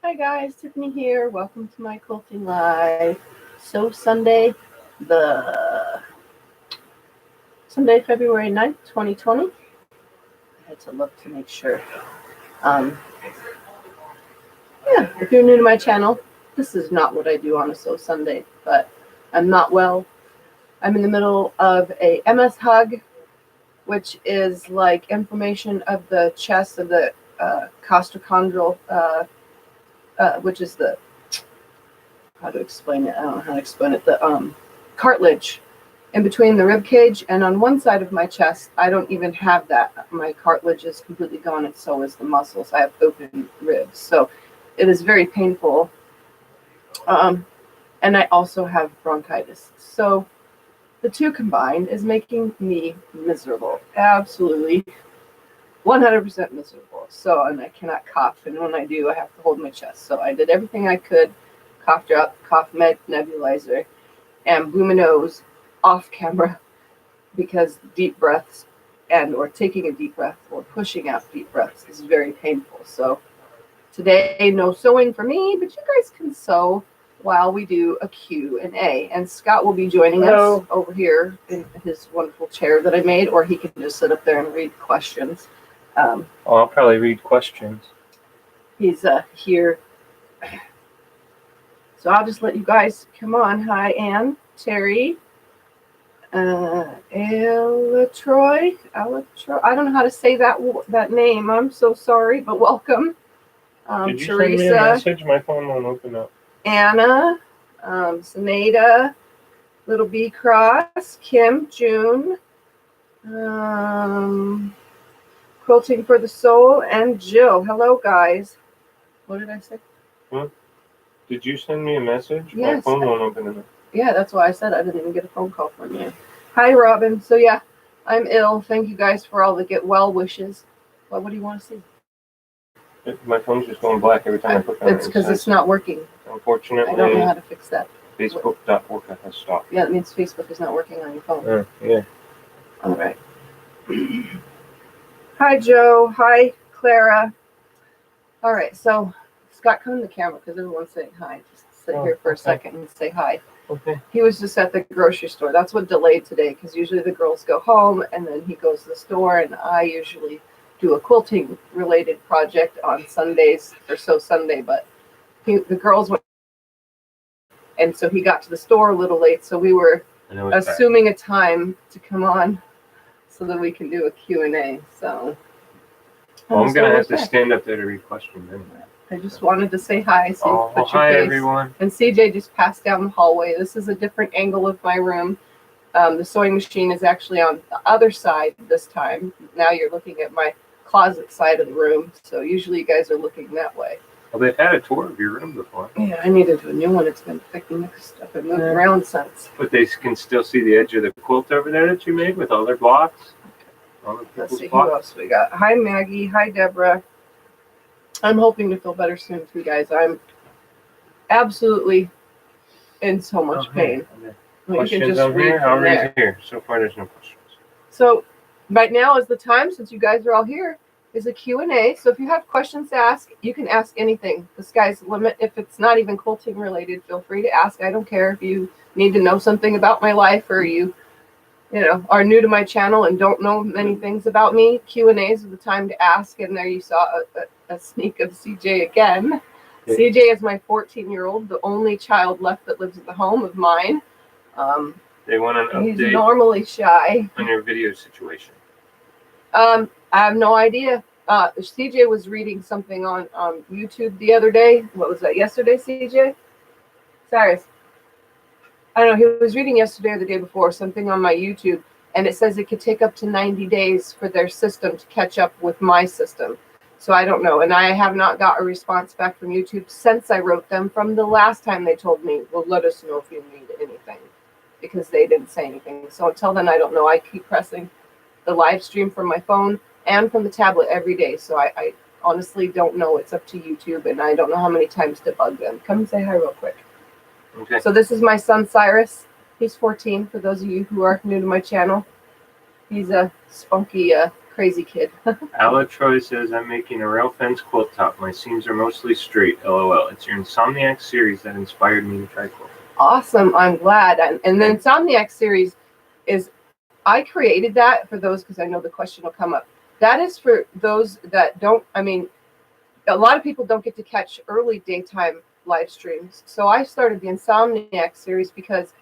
Hi guys, Tiffany here. Welcome to my quilting live. So Sunday, February 9th, 2020. I had to look to make sure. Yeah, if you're new to my channel, this is not what I do on a Sew Sunday, but I'm not well. I'm in the middle of a MS hug, which is like inflammation of the chest of the costochondral, which is the, how to explain it? I don't know how to explain it. The cartilage in between the rib cage, and on one side of my chest, I don't even have that. My cartilage is completely gone, and so is the muscles. I have open ribs, so it is very painful. And I also have bronchitis. So the two combined is making me miserable. Absolutely 100% miserable. So, and I cannot cough, and when I do, I have to hold my chest. So I did everything I could, cough drop, cough med, nebulizer, and blew my nose off camera, because deep breaths or taking a deep breath or pushing out deep breaths is very painful. So today, no sewing for me, but you guys can sew while we do a Q&A. And Scott will be joining us over here in his wonderful chair that I made, or he can just sit up there and read questions. I'll probably read questions. He's here. So I'll just let you guys come on. Hi, Ann, Terry, Alatroy. I don't know how to say that name. I'm so sorry, but welcome. Did you Teresa, send me a message? My phone won't open up. Anna, Saneda, Little B Cross, Kim, June, Quilting for the Soul, and Jill. Hello, guys. What did I say? What? Did you send me a message? Yes. My phone won't open up. Yeah, that's why I said I didn't even get a phone call from you. Hi, Robin. So yeah, I'm ill. Thank you guys for all the get well wishes. What do you want to see? My phone's just going black every time I click on it. It's because it's not working. Unfortunately, I don't know how to fix that. Facebook.org has stopped. Yeah, it means Facebook is not working on your phone. Yeah. All right. Hi, Joe. Hi, Clara. All right, so Scott, come in the camera because everyone's saying hi. Just sit here for a second and say hi. Okay. He was just at the grocery store. That's what delayed today, because usually the girls go home and then he goes to the store, and I usually do a quilting related project on Sundays for Sew Sunday, but the girls went, and so he got to the store a little late, so we were assuming a time to come on so that we can do a Q&A. So I'm gonna have to stand up there to read questions anyway. I just wanted to say hi. So hi everyone. And CJ just passed down the hallway. This is a different angle of my room. The sewing machine is actually on the other side this time. Now you're looking at my closet side of the room. So usually you guys are looking that way. Well, they've had a tour of your room before. Yeah, I needed a new one. It's been picking up and moving around since. But they can still see the edge of the quilt over there that you made with all their blocks. Let's see who else we got. Hi, Maggie. Hi, Deborah. I'm hoping to feel better soon too, guys. I'm absolutely in so much pain. Questions over here? I'll raise here. So far, there's no questions. So right now is the time, since you guys are all here, is a Q&A. So if you have questions to ask, you can ask anything. The sky's the limit. If it's not even quilting related, feel free to ask. I don't care if you need to know something about my life, or you are new to my channel and don't know many things about me. Q&As are the time to ask. And there you saw a sneak of CJ again. Yeah. CJ is my 14-year-old, the only child left that lives at the home of mine. They want an update. He's normally shy. On your video situation. I have no idea. CJ was reading something on YouTube the other day. What was that? Yesterday, CJ? Cyrus. I don't know. He was reading yesterday or the day before something on my YouTube, and it says it could take up to 90 days for their system to catch up with my system. So I don't know. And I have not got a response back from YouTube since I wrote them from the last time they told me, well, let us know if you need anything, because they didn't say anything. So until then, I don't know. I keep pressing the live stream from my phone and from the tablet every day. So I honestly don't know. It's up to YouTube, and I don't know how many times to bug them. Come and say hi real quick. Okay. So this is my son, Cyrus. He's 14, for those of you who are new to my channel. He's a spunky crazy kid. Ala Troy says, I'm making a rail fence quilt top. My seams are mostly straight. LOL. It's your Insomniac series that inspired me to try quilting. Awesome. I'm glad. And the Insomniac series is, I created that for those, because I know the question will come up. That is for those that don't, I mean, a lot of people don't get to catch early daytime live streams. So I started the Insomniac series because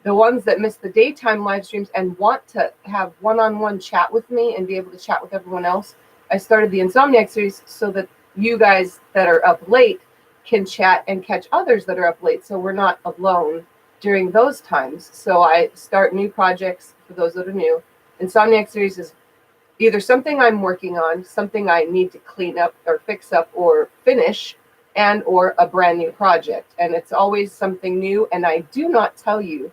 the ones that miss the daytime live streams and want to have one-on-one chat with me and be able to chat with everyone else, I started the Insomniac series so that you guys that are up late can chat and catch others that are up late, so we're not alone during those times. So I start new projects for those that are new. Insomniac series is either something I'm working on, something I need to clean up or fix up or finish, and or a brand new project. And it's always something new, and I do not tell you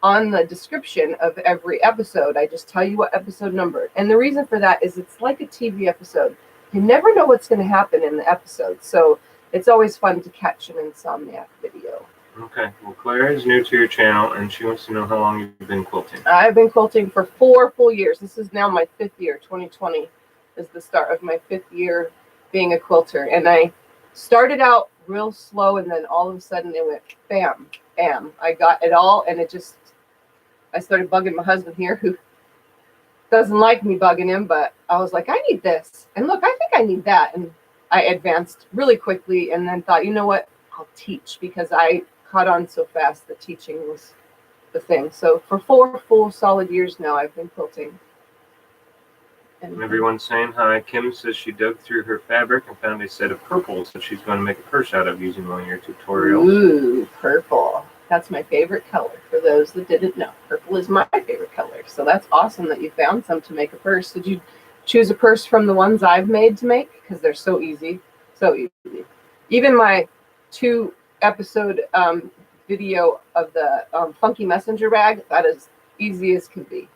on the description of every episode. I just tell you what episode number. And the reason for that is it's like a TV episode. You never know what's going to happen in the episode. So it's always fun to catch an Insomniac video. Okay. Well, Claire is new to your channel, and she wants to know how long you've been quilting. I've been quilting for 4 full years. This is now my 5th year. 2020 is the start of my 5th year being a quilter. And I started out real slow, and then all of a sudden it went bam, bam. I got it all, and it just, I started bugging my husband here, who doesn't like me bugging him, but I was like, I need this. And look, I think I need that. And I advanced really quickly, and then thought, you know what? I'll teach, because I caught on so fast that teaching was the thing. So for 4 full solid years now, I've been quilting. And everyone's saying hi. Kim says she dug through her fabric and found a set of purples that she's going to make a purse out of using one of your tutorials. Ooh, purple. That's my favorite color. For those that didn't know, purple is my favorite color. So that's awesome that you found some to make a purse. Did you choose a purse from the ones I've made to make? Because they're so easy. So easy. Even my 2-episode video of the funky messenger bag, that is easy as can be.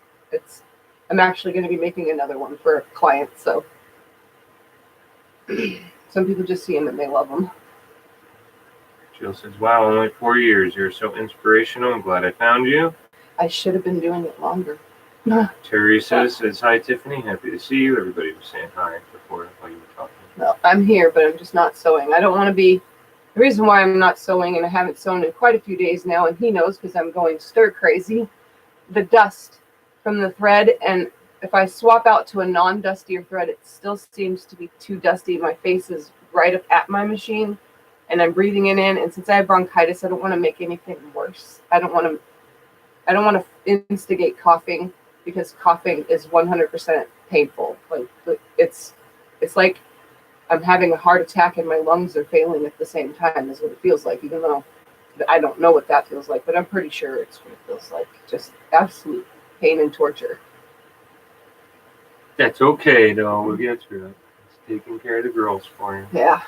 I'm actually going to be making another one for a client. So some people just see them and they love them. Jill says, wow, only 4 years. You're so inspirational. I'm glad I found you. I should have been doing it longer. Teresa says, hi, Tiffany. Happy to see you. Everybody was saying hi before while you were talking. No, I'm here, but I'm just not sewing. I don't want to be. The reason why I'm not sewing, and I haven't sewn in quite a few days now, and he knows because I'm going stir crazy, the dust from the thread. And if I swap out to a non-dustier thread, it still seems to be too dusty. My face is right up at my machine, and I'm breathing it in. And since I have bronchitis, I don't want to make anything worse. I don't want to instigate coughing, because coughing is 100% painful. Like it's like I'm having a heart attack and my lungs are failing at the same time, is what it feels like, even though I don't know what that feels like, but I'm pretty sure it's what it feels like. Just absolute pain and torture. That's okay, though. We'll get through it. It's taking care of the girls for you. Yeah.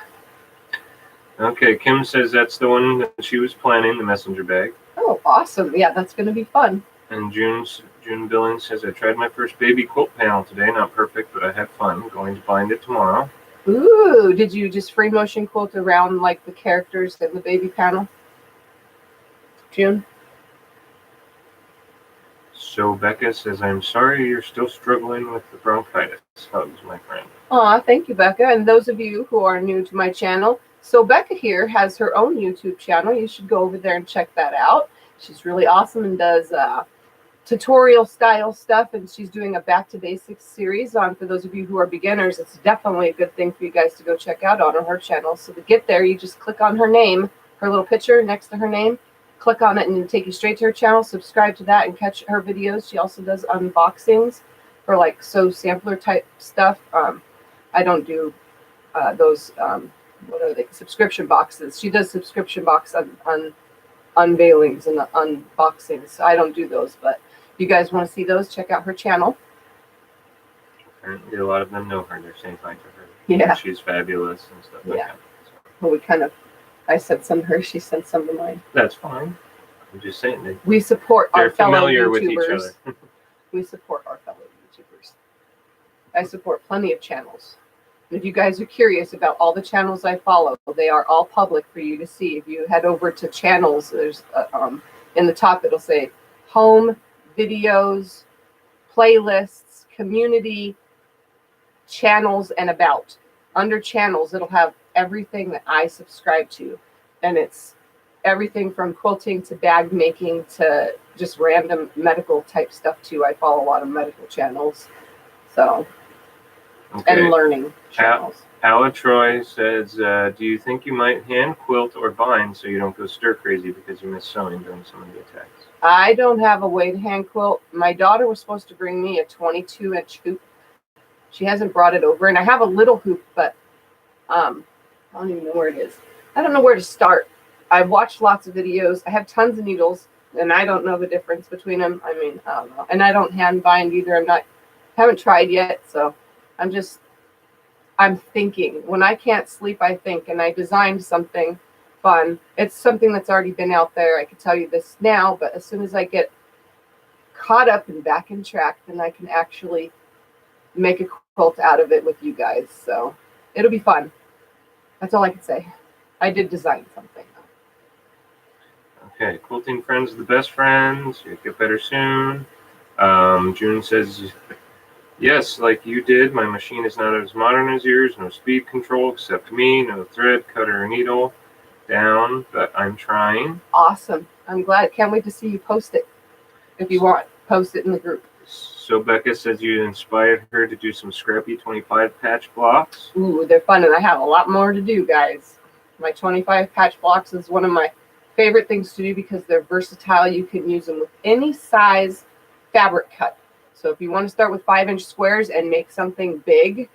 Okay, Kim says that's the one that she was planning, the messenger bag. Oh, awesome. Yeah, that's going to be fun. And June Billings says, I tried my first baby quilt panel today. Not perfect, but I had fun. Going to bind it tomorrow. Ooh, did you just free motion quilt around like the characters in the baby panel? June? So Becca says, I'm sorry you're still struggling with the bronchitis. Hugs, my friend. Aw, thank you, Becca. And those of you who are new to my channel, so Becca here has her own YouTube channel. You should go over there and check that out. She's really awesome and does tutorial style stuff, and she's doing a back to basics series on, for those of you who are beginners, it's definitely a good thing for you guys to go check out on her channel. So to get there, you just click on her name, her little picture next to her name, click on it, and it'll take you straight to her channel. Subscribe to that and catch her videos. She also does unboxings for like sew sampler type stuff. I don't do those what are they, subscription boxes. She does subscription box on unveilings and unboxings. I don't do those, but if you guys want to see those, check out her channel. Apparently a lot of them know her. They're saying hi to her. Yeah. She's fabulous and stuff like that. So. Well, we kind of, I sent some to her, she sent some to mine. That's fine. I'm just saying that we support our fellow familiar with each YouTubers. other. We support our fellow YouTubers. I support plenty of channels. If you guys are curious about all the channels I follow, they are all public for you to see. If you head over to channels, there's in the top, it'll say home, videos, playlists, community, channels and about. Under channels, it'll have everything that I subscribe to. And it's everything from quilting to bag making to just random medical type stuff too. I follow a lot of medical channels. So, Okay. and learning channels. Ala Troy says, do you think you might hand quilt or bind so you don't go stir crazy because you miss sewing during some of the attacks? I don't have a way to hand quilt. My daughter was supposed to bring me a 22-inch hoop. She hasn't brought it over, and I have a little hoop, but I don't even know where it is. I don't know where to start. I've watched lots of videos. I have tons of needles, and I don't know the difference between them. I mean, I don't know. And I don't hand bind either. Haven't tried yet, so I'm thinking. When I can't sleep, I think, and I designed something fun. It's something that's already been out there. I could tell you this now, but as soon as I get caught up and back in track, then I can actually make a quilt out of it with you guys. So it'll be fun. That's all I can say. I did design something. Okay, quilting friends are the best friends. You get better soon. June says, yes, like you did. My machine is not as modern as yours. No speed control except me. No thread, cutter, or needle down, but I'm trying. Awesome. I'm glad. Can't wait to see you post it. If you want, post it in the group. So Becca says you inspired her to do some scrappy 25 patch blocks. Ooh, they're fun, and I have a lot more to do, guys. My 25 patch blocks is one of my favorite things to do because they're versatile. You can use them with any size fabric cut. So if you want to start with 5-inch squares and make something big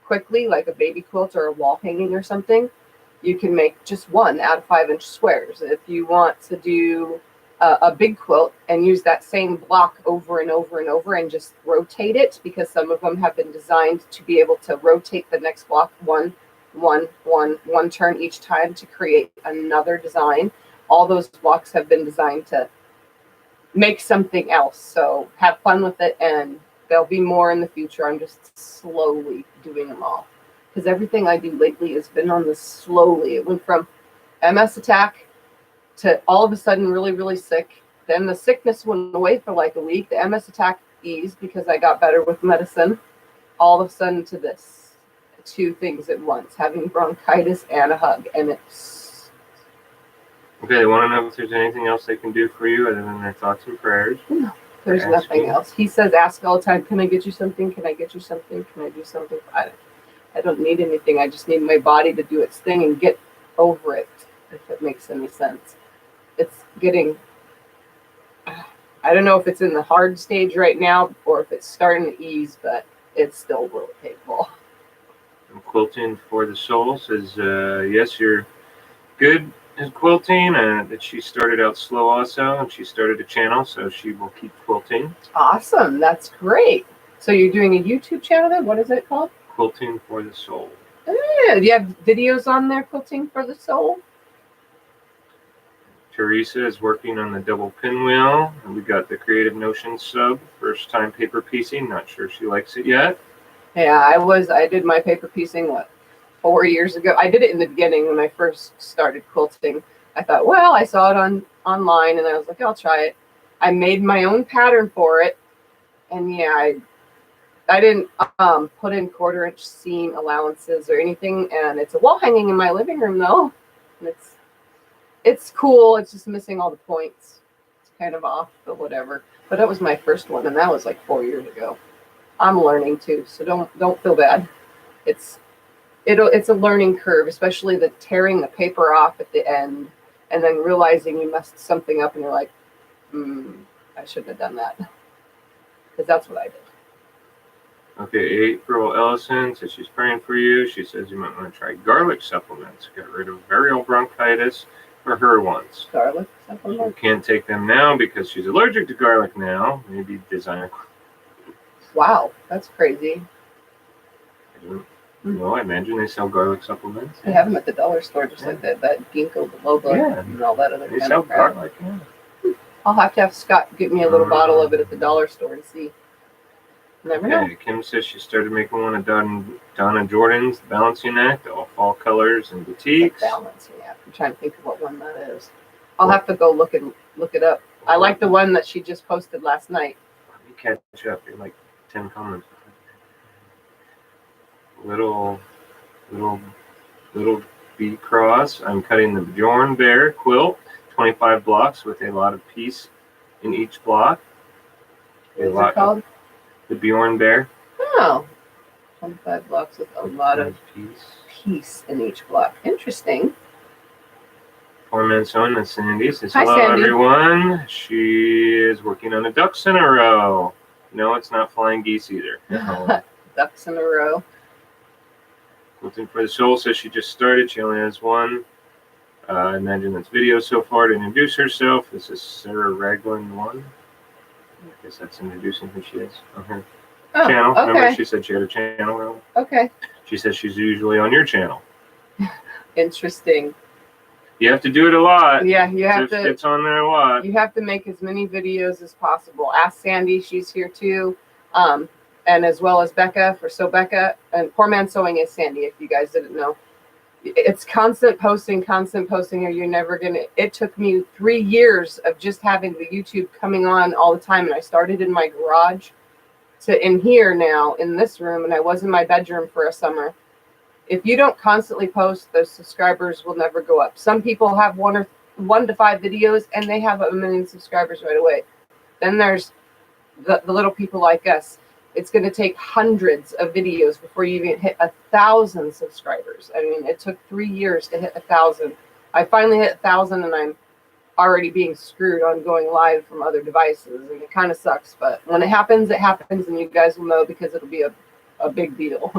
quickly, like a baby quilt or a wall hanging or something, you can make just one out of 5-inch squares. If you want to do a big quilt and use that same block over and over and over and just rotate it, because some of them have been designed to be able to rotate the next block one turn each time to create another design. All those blocks have been designed to make something else. So have fun with it, and there'll be more in the future. I'm just slowly doing them all because everything I do lately has been on this slowly. It went from MS attack to all of a sudden really, really sick. Then the sickness went away for like a week. The MS attack eased because I got better with medicine. All of a sudden to this, 2 things at once, having bronchitis and a hug. And it's... Okay, they want to know if there's anything else they can do for you other than their thoughts and prayers. No, there's nothing else. He says, ask all the time, can I get you something? Can I get you something? Can I do something? I don't need anything. I just need my body to do its thing and get over it, if it makes any sense. It's getting, I don't know if it's in the hard stage right now or if it's starting to ease, but it's still really painful. And Quilting for the Soul says, yes, you're good at quilting, and that she started out slow also, and she started a channel, so she will keep quilting. Awesome. That's great. So you're doing a YouTube channel then? What is it called? Quilting for the Soul. Yeah. Do you have videos on there, Quilting for the Soul? Teresa is working on the double pinwheel, and we got the Creative Notions sub, first time paper piecing. Not sure she likes it yet. Yeah, I did my paper piecing, 4 years ago. I did it in the beginning when I first started quilting. I thought, well, I saw it online, and I was like, I'll try it. I made my own pattern for it, and yeah, I didn't put in 1/4-inch seam allowances or anything, and it's a wall hanging in my living room though, and it's cool. It's just missing all the points. It's kind of off, but whatever. But that was my first one, and that was like 4 years ago. I'm learning too, so don't feel bad. It's a learning curve, especially the tearing the paper off at the end and then realizing you messed something up and you're like, I shouldn't have done that. Because that's what I did. Okay, April Ellison says she's praying for you. She says you might want to try garlic supplements. Get rid of varial bronchitis for her once. Garlic You supplements? can't take them now because she's allergic to garlic now. Maybe design a... Wow, that's crazy. No, I imagine they sell garlic supplements. They have them at the dollar store, just like that ginkgo biloba and all that other They kind sell of crap. garlic, yeah. I'll have to have Scott get me a little bottle of it at the dollar store and see. Never know. Okay, Kim says she started making one of Donna Jordan's Balancing Act, all fall colors and boutiques. Balancing act. I'm trying to think of what one that is. I'll have to go look it up. I like the one that she just posted last night. Let me catch up. You're like 10 comments. little bee cross. I'm cutting the Bjorn Bear quilt, 25 blocks with a lot of piece in each block. What's it called? The Bjorn Bear. Oh, 25 blocks with a lot of piece in each block. Interesting. Poor Man Sewing, that's Sandy. Says, hi, hello, Sandy. everyone. She is working on the ducks in a row. No, it's not flying geese either. No. Ducks in a row. Quilting for the Soul says she just started. She only has one. Imagine that's video so far to introduce herself. This is Sarah Ragland 1. I guess that's introducing who she is on her channel. Okay. Remember, she said she had a channel. Okay. She says she's usually on your channel. Interesting. You have to do it a lot. Yeah, you have to. It's on there a lot. You have to make as many videos as possible. Ask Sandy; she's here too, and as well as Becca for Sew Becca, and Poor Man Sewing is Sandy. If you guys didn't know, it's constant posting, or you're never gonna. It took me 3 years of just having the YouTube coming on all the time, and I started in my garage to in here now in this room, and I was in my bedroom for a summer. If you don't constantly post, those subscribers will never go up. Some people have 1 to 5 videos and they have 1 million subscribers right away. Then there's the little people like us. It's going to take hundreds of videos before you even hit 1,000 subscribers. I mean, it took 3 years to hit 1,000. I finally hit 1,000 and I'm already being screwed on going live from other devices. And it kind of sucks, but when it happens, and you guys will know because it'll be a big deal.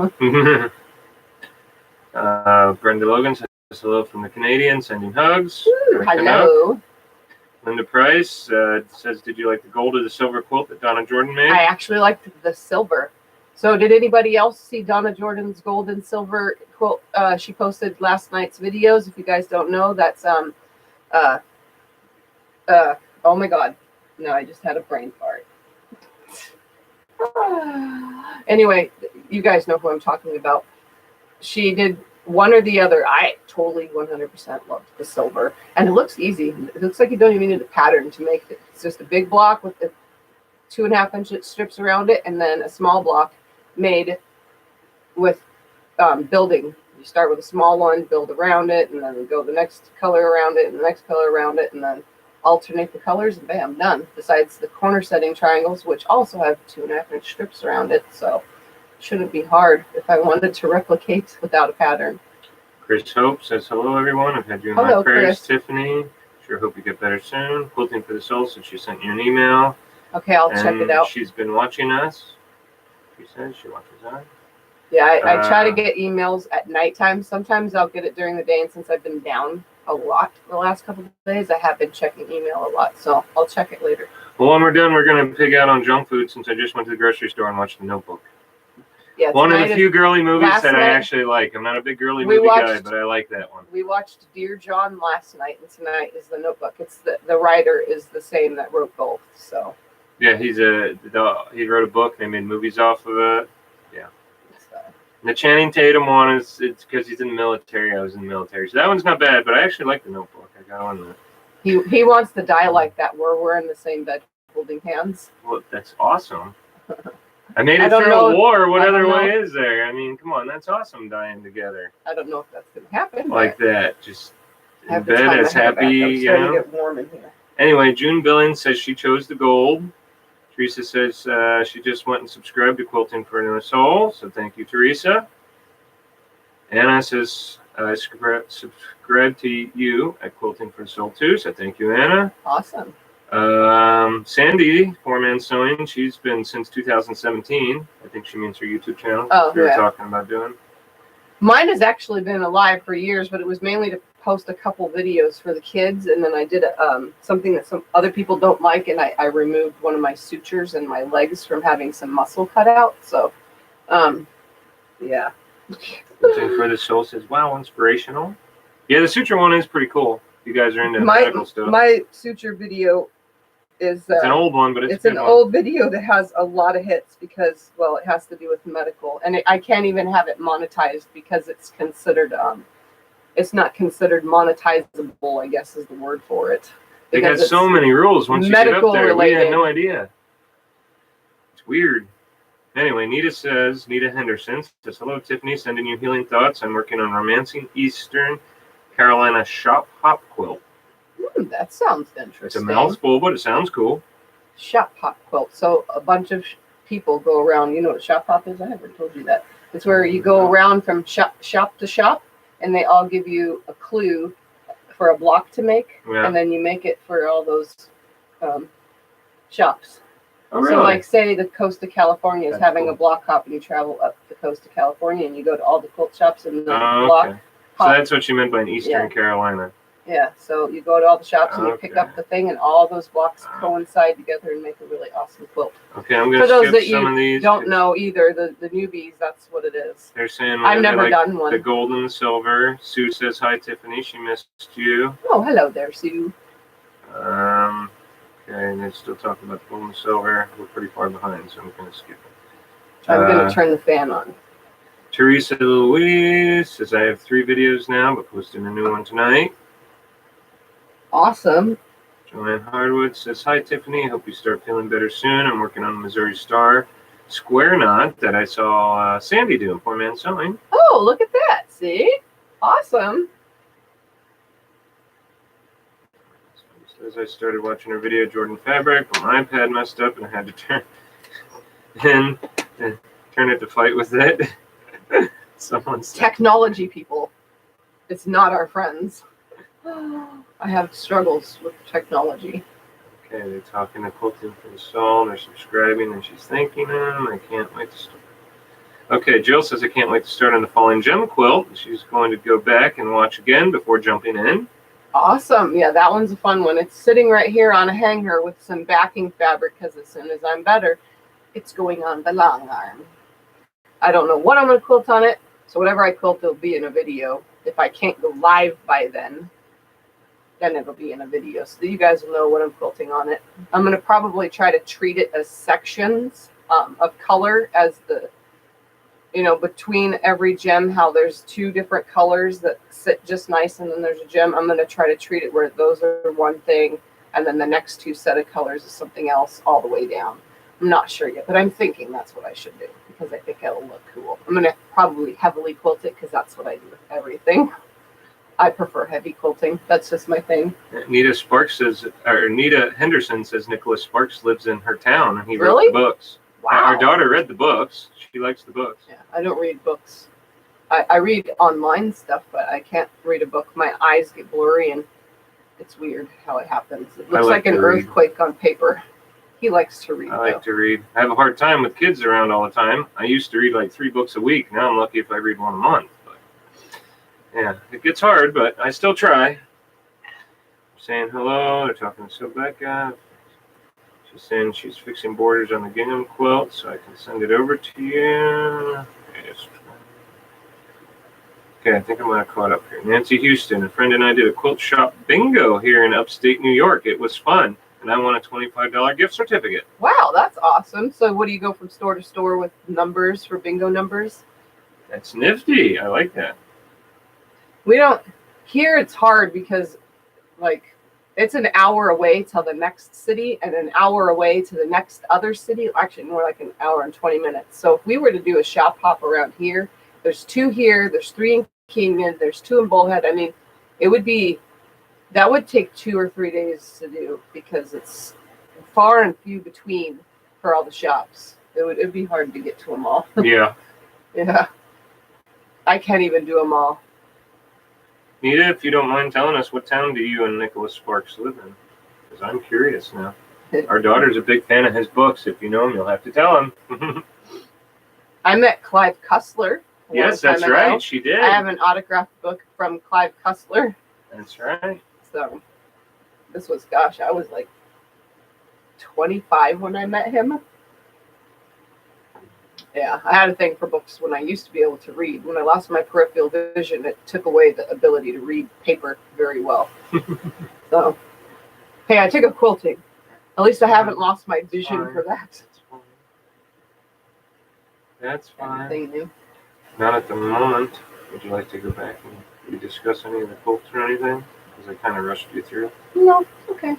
Brenda Logan says hello from the Canadian, sending hugs. Ooh, hello. Linda Price says, did you like the gold or the silver quilt that Donna Jordan made? I actually liked the silver. So did anybody else see Donna Jordan's gold and silver quilt? She posted last night's videos. If you guys don't know, that's oh my god. No, I just had a brain fart. Anyway, you guys know who I'm talking about. She did one or the other. I totally 100% loved the silver. And it looks easy. It looks like you don't even need a pattern to make it. It's just a big block with the 2.5-inch strips around it, and then a small block made with building. You start with a small one, build around it, and then go the next color around it, and the next color around it, and then alternate the colors, and bam, done. Besides the corner setting triangles, which also have 2.5-inch strips around it. So shouldn't be hard if I wanted to replicate without a pattern. Chris Hope says, hello, everyone. I've had you in my prayers, Tiffany. Sure hope you get better soon. Quilting for the Soul said she sent you an email. Okay, I'll check it out. She's been watching us. She says she watches us. Yeah, I try to get emails at nighttime. Sometimes I'll get it during the day, and since I've been down a lot the last couple of days, I have been checking email a lot, so I'll check it later. Well, when we're done, we're going to pig out on junk food since I just went to the grocery store and watched The Notebook. Yeah, one of the few girly movies that I night, actually like. I'm not a big girly movie guy, but I like that one. We watched Dear John last night, and tonight is The Notebook. It's the writer is the same that wrote both. So yeah, he wrote a book. They made movies off of it. Yeah. And the Channing Tatum one it's because he's in the military. I was in the military, so that one's not bad. But I actually like The Notebook. I got on that. He wants to die like that. We're in the same bed holding hands. Well, that's awesome. I made it through a war. What other way is there? I mean, come on, that's awesome dying together. I don't know if that's going to happen. Like that, just in bed as happy. I'm starting to get warm in here. Anyway, June Billings says she chose the gold. Teresa says she just went and subscribed to Quilting for Another Soul, so thank you, Teresa. Anna says I subscribed to you at Quilting for Soul too, so thank you, Anna. Awesome. Sandy, Poor Man Sewing, she's been since 2017. I think she means her YouTube channel. Oh, we were talking about doing. Mine has actually been alive for years, but it was mainly to post a couple videos for the kids, and then I did something that some other people don't like, and I removed one of my sutures in my legs from having some muscle cut out. So, yeah. Quilting for the Soul says, wow, inspirational. Yeah, the suture one is pretty cool. You guys are into medical stuff. My suture video is it's an old one, but it's an old video that has a lot of hits because, well, it has to do with medical, and I can't even have it monetized because it's considered it's not considered monetizable, I guess is the word for it. They got so many rules once you get up there. We had no idea. It's weird. Anyway, Nita Henderson says, hello, Tiffany, sending you healing thoughts. I'm working on romancing Eastern Carolina shop hop quilt. That sounds interesting. It's a mouthful, but it sounds cool. Shop hop quilt. So a bunch of people go around. You know what shop hop is? I never told you that. It's where you go around from shop to shop, and they all give you a clue for a block to make, and then you make it for all those shops. Oh, really? So, like, say the coast of California is having a block hop, and you travel up the coast of California, and you go to all the quilt shops in the block. Okay. So that's what you meant by an Eastern Carolina. Yeah, so you go to all the shops and you pick up the thing, and all those blocks coincide together and make a really awesome quilt. Okay, I'm going to skip some of these. Don't know either, the newbies, that's what it is. They're saying I've never done one. The gold and the silver. Sue says, hi, Tiffany. She missed you. Oh, hello there, Sue. Okay, and they're still talking about gold and silver. We're pretty far behind, so I'm going to skip it. I'm going to turn the fan on. Teresa Louise says, I have 3 videos now, but posting a new one tonight. Awesome. Joanne Hardwood says, hi, Tiffany. I hope you start feeling better soon. I'm working on Missouri Star square knot that I saw Sandy doing, Poor Man Sewing. Oh, look at that. See? Awesome. As I started watching her video, Jordan Fabric, but my iPad messed up and I had to turn it to fight with it. Someone's technology people. It's not our friends. I have struggles with technology. Okay, they're talking to Quilting for the Soul. They're subscribing and she's thanking them. I can't wait to start. Okay, Jill says I can't wait to start on the Falling Gem quilt. She's going to go back and watch again before jumping in. Awesome. Yeah, that one's a fun one. It's sitting right here on a hanger with some backing fabric because as soon as I'm better, it's going on the long arm. I don't know what I'm going to quilt on it, so whatever I quilt, it'll be in a video. If I can't go live by then it'll be in a video, so that you guys will know what I'm quilting on it. I'm going to probably try to treat it as sections of color, as the, between every gem, how there's 2 different colors that sit just nice, and then there's a gem. I'm going to try to treat it where those are one thing, and then the next 2 set of colors is something else all the way down. I'm not sure yet, but I'm thinking that's what I should do because I think it'll look cool. I'm going to probably heavily quilt it because that's what I do with everything. I prefer heavy quilting. That's just my thing. Nita Henderson says Nicholas Sparks lives in her town and he wrote the books. Wow. Our daughter read the books. She likes the books. Yeah, I don't read books. I read online stuff, but I can't read a book. My eyes get blurry and it's weird how it happens. It looks like an earthquake on paper. He likes to read. I like to read. I have a hard time with kids around all the time. I used to read like 3 books a week. Now I'm lucky if I read 1 a month. But yeah, it gets hard, but I still try. Saying hello. They're talking to Sobecca. She's saying she's fixing borders on the gingham quilt, so I can send it over to you. Okay, I think I'm going to caught up here. Nancy Houston, a friend and I did a quilt shop bingo here in upstate New York. It was fun, and I won a $25 gift certificate. Wow, that's awesome. So what do you go from store to store with numbers for bingo numbers? That's nifty. I like that. We don't, here it's hard because, like, it's an hour away to the next city and an hour away to the next other city. Actually, more like an hour and 20 minutes. So if we were to do a shop hop around here, there's 2 here, there's 3 in Kingman, there's 2 in Bullhead. I mean, that would take 2 or 3 days to do because it's far and few between for all the shops. It'd be hard to get to them all. Yeah. Yeah. I can't even do them all. Nita, if you don't mind telling us, what town do you and Nicholas Sparks live in? Because I'm curious now. Our daughter's a big fan of his books. If you know him, you'll have to tell him. I met Clive Cussler. Yes, that's right. She did. I have an autographed book from Clive Cussler. That's right. So this was, gosh, I was like 25 when I met him. Yeah, I had a thing for books when I used to be able to read. When I lost my peripheral vision, it took away the ability to read paper very well. So, hey, I took up quilting. At least I haven't lost my vision for that. That's fine. Anything new? Not at the moment. Would you like to go back and discuss any of the quilts or anything? Because I kind of rushed you through. No, okay.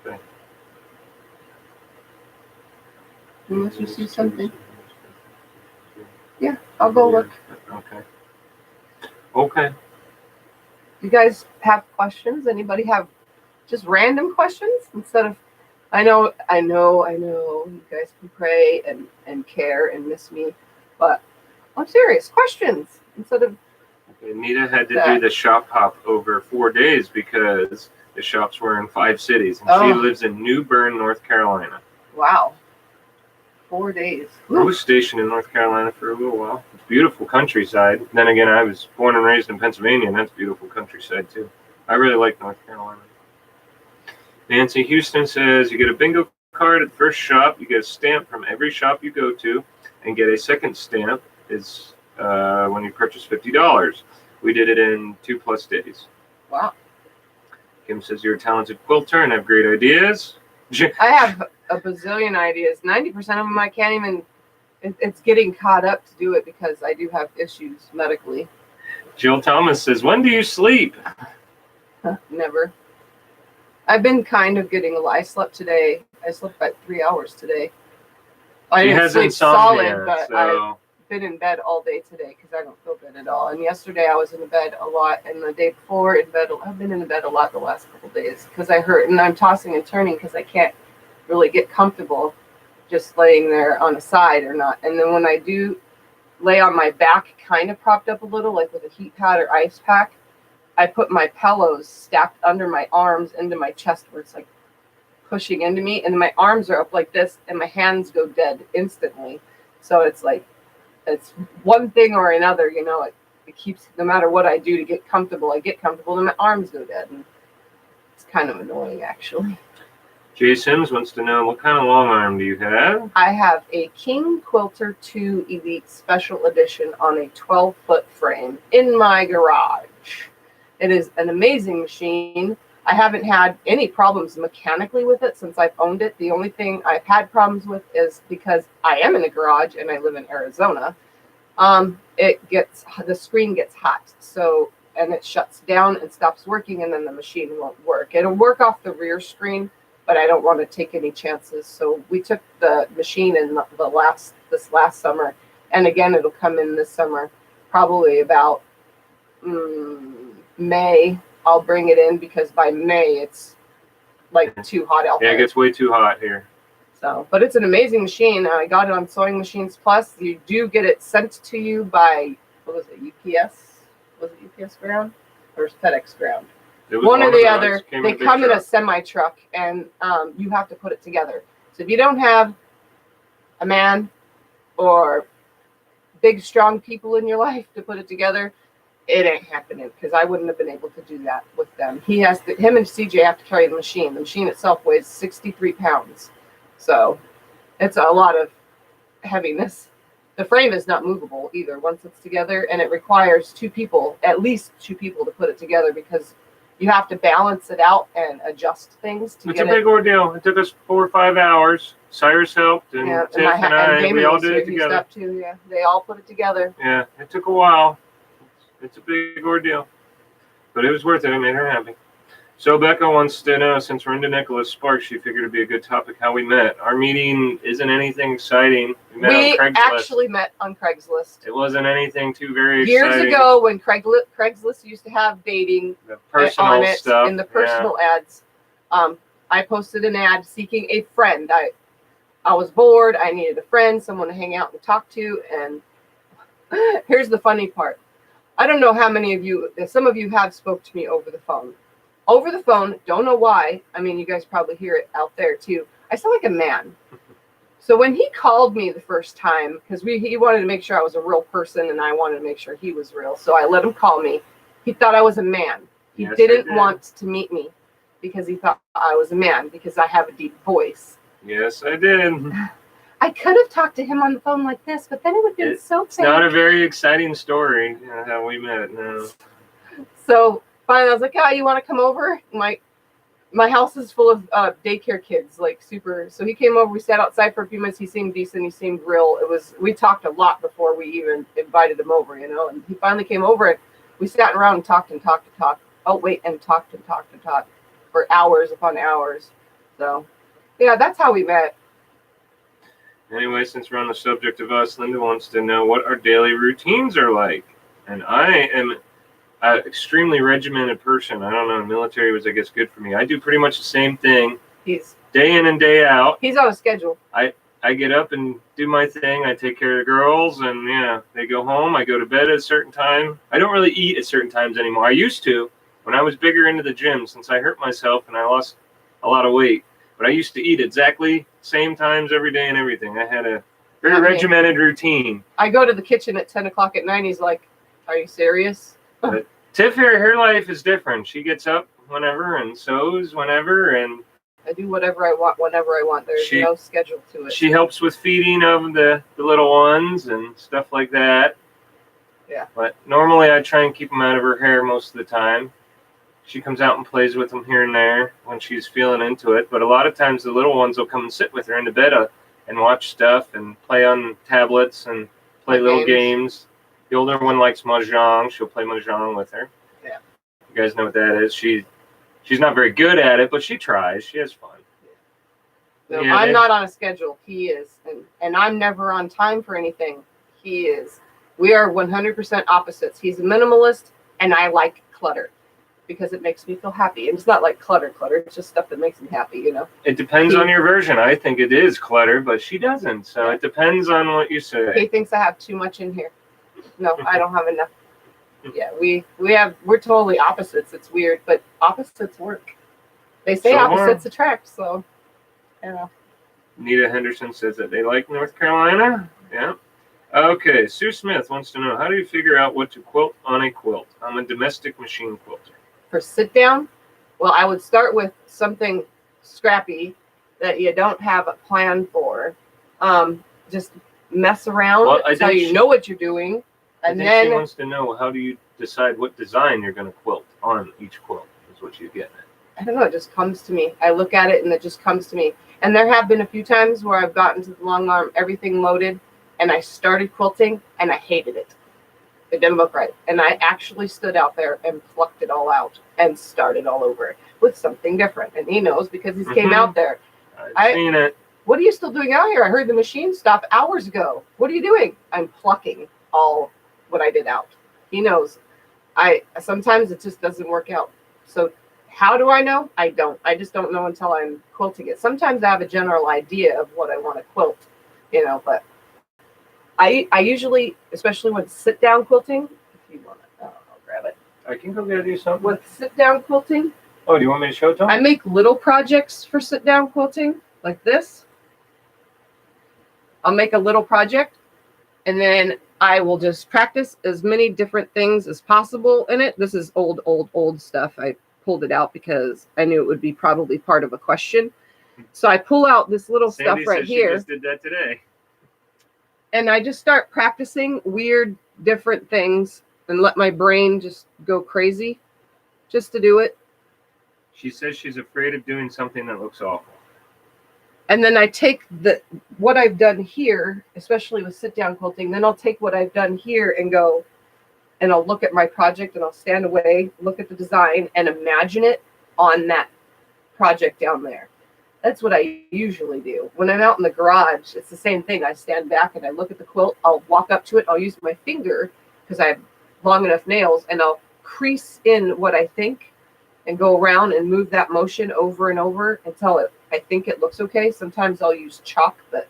Okay. Unless you see something. I'll go look. Okay. Okay. You guys have questions? Anybody have just random questions instead of? I know. You guys can pray and care and miss me, but I'm serious. Questions instead of. Okay, Nita had to do the shop hop over 4 days because the shops were in 5 cities, and she lives in New Bern, North Carolina. Wow. 4 days. I was stationed in North Carolina for a little while. It's beautiful countryside. Then again, I was born and raised in Pennsylvania, and that's beautiful countryside too. I really like North Carolina. Nancy Houston says you get a bingo card at the first shop, you get a stamp from every shop you go to, and get a second stamp is when you purchase $50. We did it in 2+ days. Wow. Kim says you're a talented quilter and have great ideas. I have a bazillion ideas. 90% of them I can't even. It's getting caught up to do it because I do have issues medically. Jill Thomas says, when do you sleep? Never. I've been kind of getting a lie. I slept today. I slept about 3 hours today. I didn't sleep solid, but I've been in bed all day today because I don't feel good at all. And yesterday I was in bed a lot, and the day before in bed. I've been in bed a lot the last couple of days because I hurt, and I'm tossing and turning because I can't really get comfortable just laying there on a side or not. And then when I do lay on my back, kind of propped up a little, like with a heat pad or ice pack, I put my pillows stacked under my arms into my chest where it's like pushing into me, and my arms are up like this, and my hands go dead instantly. So it's like, it's one thing or another, you know, it keeps, no matter what I do to get comfortable, I get comfortable, and my arms go dead. And it's kind of annoying, actually. Jay Sims wants to know, what kind of long arm do you have? I have a King Quilter 2 Elite Special Edition on a 12-foot frame in my garage. It is an amazing machine. I haven't had any problems mechanically with it since I've owned it. The only thing I've had problems with is because I am in a garage and I live in Arizona. The screen gets hot, and it shuts down and stops working, and then the machine won't work. It'll work off the rear screen, but I don't want to take any chances. So we took the machine in this last summer, and again it'll come in this summer, probably about May. I'll bring it in because by May it's like too hot out there. Yeah, it gets way too hot here. So, but it's an amazing machine. I got it on SewingMachinesPlus. You do get it sent to you by, what was it, UPS? Was it UPS ground or FedEx ground? One or the other. They come in a semi-truck, and you have to put it together. So if you don't have a man or big, strong people in your life to put it together, it ain't happening, because I wouldn't have been able to do that with them. Him and CJ have to carry the machine. The machine itself weighs 63 pounds. So it's a lot of heaviness. The frame is not movable either once it's together, and it requires 2 people, at least 2 people, to put it together, because you have to balance it out and adjust things to It's a big ordeal. It took us 4 or 5 hours. Cyrus helped, and Tiff and I, we all did it together. Too, yeah. They all put it together. Yeah, it took a while. It's a big ordeal, but it was worth it. It made her happy. So Becca wants to know, since we're into Nicholas Sparks, she figured it'd be a good topic how we met. Our meeting isn't anything exciting. We actually met on Craigslist. It wasn't anything too very exciting. Years ago, when Craigslist used to have dating on it stuff in the personal ads, I posted an ad seeking a friend. I was bored. I needed a friend, someone to hang out and talk to. And here's the funny part. I don't know how many of you, some of you have spoke to me over the phone. Over the phone, don't know why. I mean, you guys probably hear it out there too. I sound like a man. So when he called me the first time, because he wanted to make sure I was a real person, and I wanted to make sure he was real, so I let him call me. He thought I was a man. He didn't want to meet me because he thought I was a man, because I have a deep voice. Yes, I did. I could have talked to him on the phone like this, but then it would have been so fake. It's not a very exciting story how we met. No. So finally, I was like, "Oh, you want to come over?" My house is full of daycare kids, like super. So he came over. We sat outside for a few minutes. He seemed decent. He seemed real. We talked a lot before we even invited him over, you know. And he finally came over, and we sat around and talked and talked and talked. Oh wait, and talked and talked and talked for hours upon hours. So yeah, that's how we met. Anyway, since we're on the subject of us, Linda wants to know what our daily routines are like. And I am an extremely regimented person. I don't know, the military was, I guess, good for me. I do pretty much the same thing day in and day out. He's on a schedule. I get up and do my thing. I take care of the girls, and yeah, they go home. I go to bed at a certain time. I don't really eat at certain times anymore. I used to when I was bigger into the gym, since I hurt myself and I lost a lot of weight. But I used to eat exactly same times every day and everything. I had a very regimented routine. I go to the kitchen at 10 o'clock at night. He's like, "Are you serious?" But Tiff, her life is different. She gets up whenever and sews whenever, and I do whatever I want, whenever I want. There's no schedule to it. She helps with feeding of the little ones and stuff like that. Yeah. But normally I try and keep them out of her hair most of the time. She comes out and plays with them here and there when she's feeling into it. But a lot of times the little ones will come and sit with her in the bed and watch stuff and play on tablets and play little games. The older one likes mahjong. She'll play mahjong with her. Yeah. You guys know what that is. She's not very good at it, but she tries. She has fun. No, yeah, I'm not on a schedule. He is. And I'm never on time for anything. He is. We are 100% opposites. He's a minimalist, and I like clutter because it makes me feel happy. And it's not like clutter. It's just stuff that makes me happy, you know? It depends on your version. I think it is clutter, but she doesn't. So it depends on what you say. He thinks I have too much in here. No, I don't have enough. Yeah, we're totally opposites. It's weird, but opposites work. They say opposites attract, so you know. Nita Henderson says that they like North Carolina. Yeah. Okay, Sue Smith wants to know, how do you figure out what to quilt on a quilt? I'm a domestic machine quilter. For sit down, well, I would start with something scrappy that you don't have a plan for. Just mess around until you know what you're doing. And then she wants to know, how do you decide what design you're going to quilt on each quilt, is what you're getting at. I don't know. It just comes to me. I look at it and it just comes to me. And there have been a few times where I've gotten to the long arm, everything loaded, and I started quilting and I hated it. It didn't look right. And I actually stood out there and plucked it all out and started all over with something different. And he knows because he came out there. I've seen it. What are you still doing out here? I heard the machine stop hours ago. What are you doing? I'm plucking all what I did out. He knows. Sometimes it just doesn't work out. So how do I know? I don't. I just don't know until I'm quilting it. Sometimes I have a general idea of what I want to quilt, you know, but I usually, especially when sit down quilting, if you want to, I'll grab it. I can go get you something. With sit down quilting. Oh, do you want me to show it to them? I make little projects for sit down quilting like this. I'll make a little project and then I will just practice as many different things as possible in it. This is old stuff. I pulled it out because I knew it would be probably part of a question. So I pull out this little stuff right here. She just did that today. And I just start practicing weird, different things and let my brain just go crazy just to do it. She says she's afraid of doing something that looks awful. And then I take what I've done here, especially with sit-down quilting, then I'll take what I've done here and go, and I'll look at my project and I'll stand away, look at the design, and imagine it on that project down there. That's what I usually do. When I'm out in the garage, it's the same thing. I stand back and I look at the quilt. I'll walk up to it. I'll use my finger because I have long enough nails, and I'll crease in what I think and go around and move that motion over and over until I think it looks okay. Sometimes I'll use chalk, but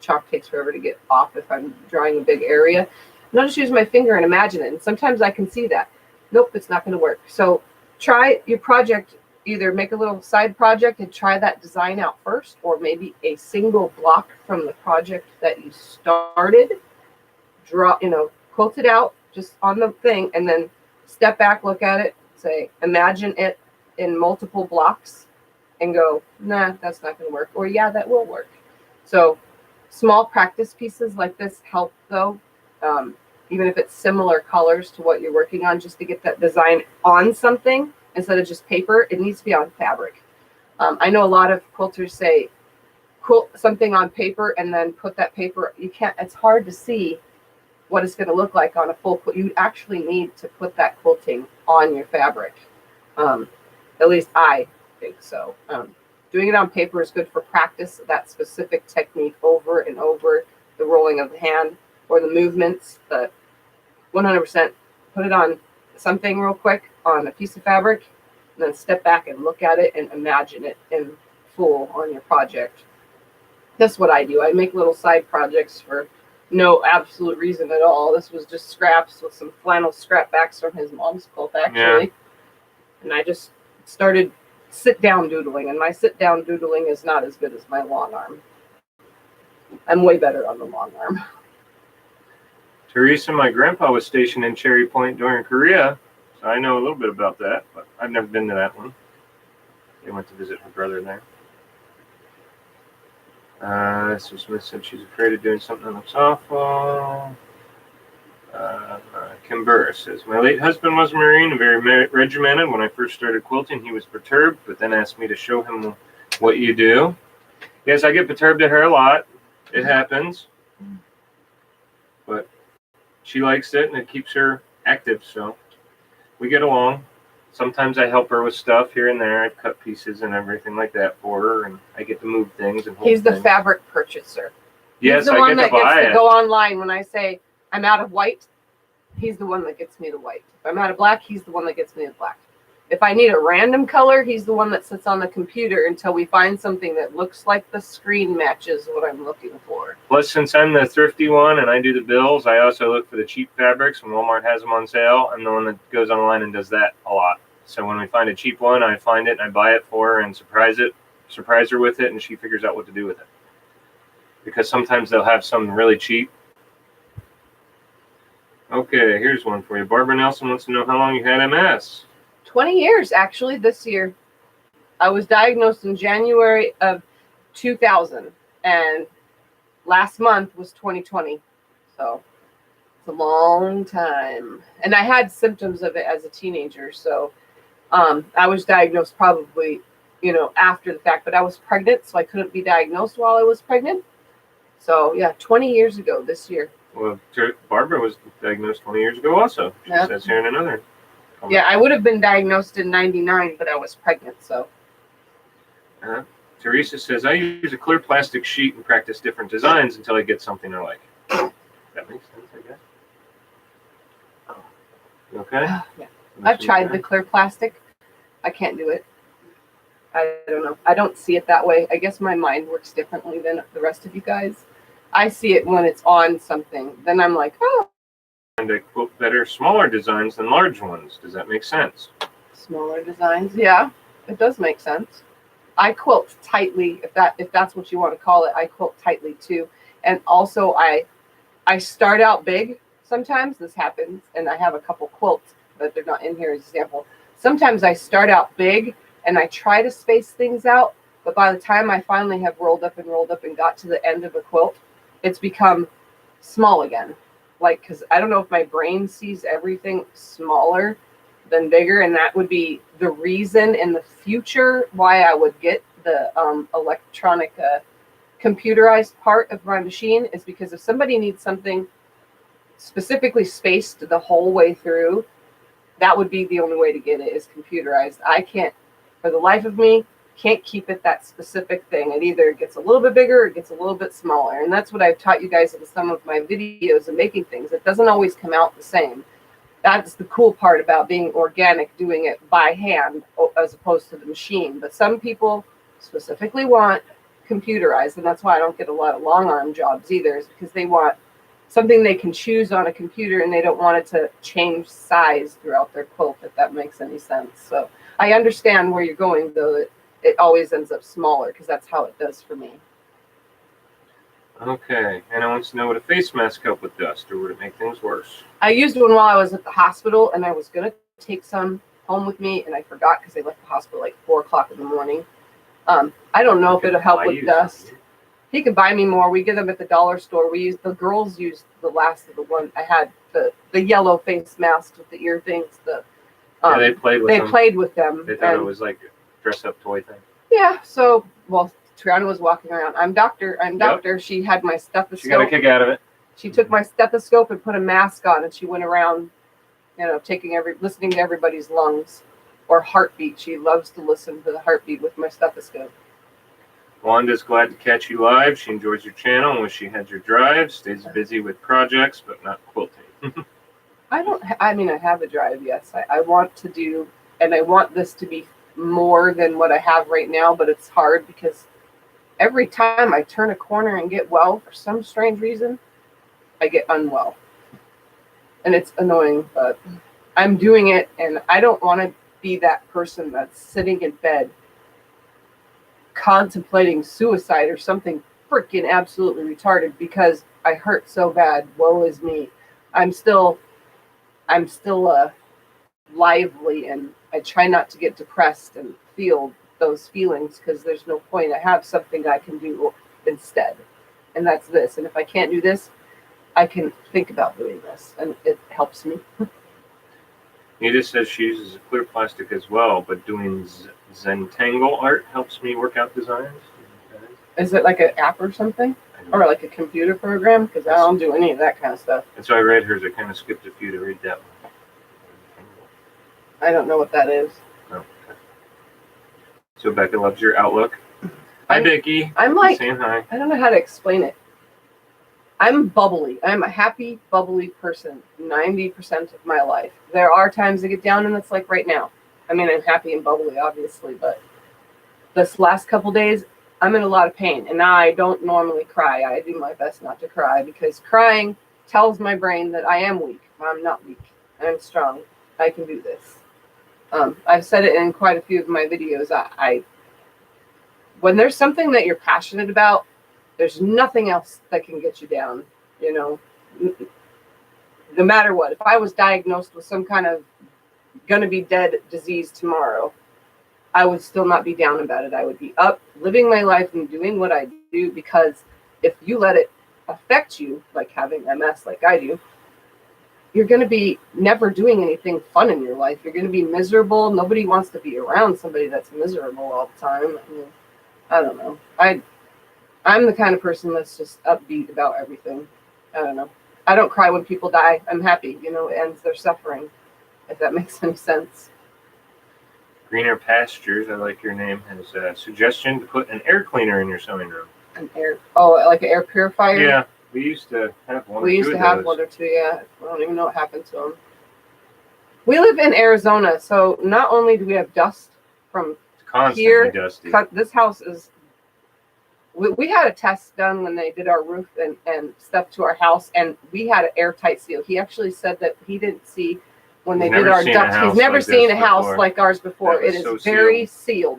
chalk takes forever to get off if I'm drawing a big area. And I'll just use my finger and imagine it. And sometimes I can see that. Nope, it's not going to work. So try your project. Either make a little side project and try that design out first, or maybe a single block from the project that you started. Draw, quilt it out just on the thing, and then step back, look at it, say, imagine it in multiple blocks, and go, nah, that's not going to work. Or yeah, that will work. So small practice pieces like this help though, even if it's similar colors to what you're working on, just to get that design on something instead of just paper. It needs to be on fabric. I know a lot of quilters say quilt something on paper and then put that paper. You can't, it's hard to see what it's going to look like on a full quilt. You actually need to put that quilting on your fabric. At least I think so. Doing it on paper is good for practice, that specific technique over and over, the rolling of the hand or the movements. But 100% put it on something real quick on a piece of fabric, and then step back and look at it and imagine it in full on your project. That's what I do. I make little side projects for no absolute reason at all. This was just scraps with some flannel scrapbacks from his mom's quilt, actually. Yeah. And I just started sit-down doodling, and my sit-down doodling is not as good as my long arm. I'm way better on the long arm. Teresa, my grandpa was stationed in Cherry Point during Korea, so I know a little bit about that, but I've never been to that one. They went to visit her brother there. So Smith said she's afraid of doing something that looks awful. Kim Burr says, my late husband was a Marine and very regimented. When I first started quilting, he was perturbed, but then asked me to show him what you do. Yes, I get perturbed at her a lot. It happens. But she likes it, and it keeps her active, so we get along. Sometimes I help her with stuff here and there. I cut pieces and everything like that for her, and I get to move things and hold He's the things. fabric purchaser. Yes, He's the I one get that to buy gets it. to go online when I say I'm out of white. He's the one that gets me the white. If I'm out of black, he's the one that gets me the black. If I need a random color, he's the one that sits on the computer until we find something that looks like the screen matches what I'm looking for. Plus, since I'm the thrifty one and I do the bills, I also look for the cheap fabrics when Walmart has them on sale. I'm the one that goes online and does that a lot. So when we find a cheap one, I find it and I buy it for her and surprise her with it, and she figures out what to do with it. Because sometimes they'll have something really cheap. Okay, here's one for you. Barbara Nelson wants to know how long you had MS. 20 years, actually, this year. I was diagnosed in January of 2000, and last month was 2020. So it's a long time. And I had symptoms of it as a teenager, so I was diagnosed probably, after the fact, but I was pregnant, so I couldn't be diagnosed while I was pregnant. So yeah, 20 years ago this year. Well, Barbara was diagnosed 20 years ago also. She says here in another comment. Yeah, I would have been diagnosed in 99, but I was pregnant, so. Teresa says, I use a clear plastic sheet and practice different designs until I get something I like. That makes sense, I guess. You okay? Yeah. I've tried the clear plastic. I can't do it. I don't know. I don't see it that way. I guess my mind works differently than the rest of you guys. I see it when it's on something. Then I'm like, oh. And I quilt better smaller designs than large ones. Does that make sense? Smaller designs, yeah, it does make sense. I quilt tightly, if that's what you want to call it. I quilt tightly too, and also I start out big. Sometimes this happens, and I have a couple quilts, but they're not in here as an example. Sometimes I start out big, and I try to space things out, but by the time I finally have rolled up and got to the end of a quilt, it's become small again. Like, because I don't know if my brain sees everything smaller than bigger, and that would be the reason in the future why I would get the electronic computerized part of my machine, is because if somebody needs something specifically spaced the whole way through, that would be the only way to get it, is computerized. I can't, for the life of me, can't keep it that specific thing. It either gets a little bit bigger or it gets a little bit smaller. And that's what I've taught you guys in some of my videos of making things. It doesn't always come out the same. That's the cool part about being organic, doing it by hand as opposed to the machine. But some people specifically want computerized, and that's why I don't get a lot of long arm jobs either, is because they want something they can choose on a computer and they don't want it to change size throughout their quilt, if that makes any sense. So I understand where you're going, though. It always ends up smaller because that's how it does for me. Okay, Anna wants to know, would a face mask help with dust, or would it make things worse? I used one while I was at the hospital, and I was going to take some home with me, and I forgot because I left the hospital like 4 o'clock in the morning. I don't know if it'll help with dust. He could buy me more. We get them at the dollar store. The girls used the last of the one. I had the yellow face masks with the ear things. Yeah, they played with them. They thought it was like a dress-up toy thing. Yeah, so, well, Triana was walking around. I'm doctor. Yep. She had my stethoscope. She got a kick out of it. She took my stethoscope and put a mask on, and she went around, listening to everybody's lungs or heartbeat. She loves to listen to the heartbeat with my stethoscope. Wanda's glad to catch you live. She enjoys your channel and wish she had your drive. Stays busy with projects, but not quilting. I mean, I have a drive, yes. I want to do, and I want this to be more than what I have right now, but it's hard because every time I turn a corner and get well, for some strange reason, I get unwell. And it's annoying, but I'm doing it, and I don't want to be that person that's sitting in bed contemplating suicide or something freaking absolutely retarded because I hurt so bad. Woe is me. I'm still lively, and I try not to get depressed and feel those feelings because there's no point. I have something I can do instead, and that's this. And if I can't do this, I can think about doing this, and it helps me. Nita says she uses a clear plastic as well, but doing Zentangle art helps me work out designs. Is it like an app or something? Or like a computer program? Because I don't do any of that kind of stuff. And so I read hers. I kind of skipped a few to read that one. I don't know what that is. Oh, okay. So Becca loves your outlook. Hi, Vicky. I'm like, saying hi. I don't know how to explain it. I'm bubbly. I'm a happy, bubbly person 90% of my life. There are times I get down, and it's like right now. I mean, I'm happy and bubbly, obviously, but this last couple days, I'm in a lot of pain, and I don't normally cry. I do my best not to cry because crying tells my brain that I am weak. I'm not weak. I'm strong. I can do this. I've said it in quite a few of my videos. When there's something that you're passionate about, there's nothing else that can get you down, you know, no matter what. If I was diagnosed with some kind of gonna be dead disease tomorrow, I would still not be down about it. I would be up, living my life and doing what I do, because if you let it affect you, like having MS like I do, you're going to be never doing anything fun in your life. You're going to be miserable. Nobody wants to be around somebody that's miserable all the time. I mean, I don't know. I'm the kind of person that's just upbeat about everything. I don't know. I don't cry when people die. I'm happy, you know, it ends their suffering, if that makes any sense. Greener Pastures, I like your name, has a suggestion to put an air cleaner in your sewing room. Like an air purifier? Yeah, we used to have one. We used to have one or two, yeah. I don't even know what happened to them. We live in Arizona, so not only do we have dust from here, dusty. This house is. We had a test done when they did our roof and stuff to our house, and we had an airtight seal. He actually said that he didn't see when they did our ducts. He's never seen a house like ours before. It is very sealed.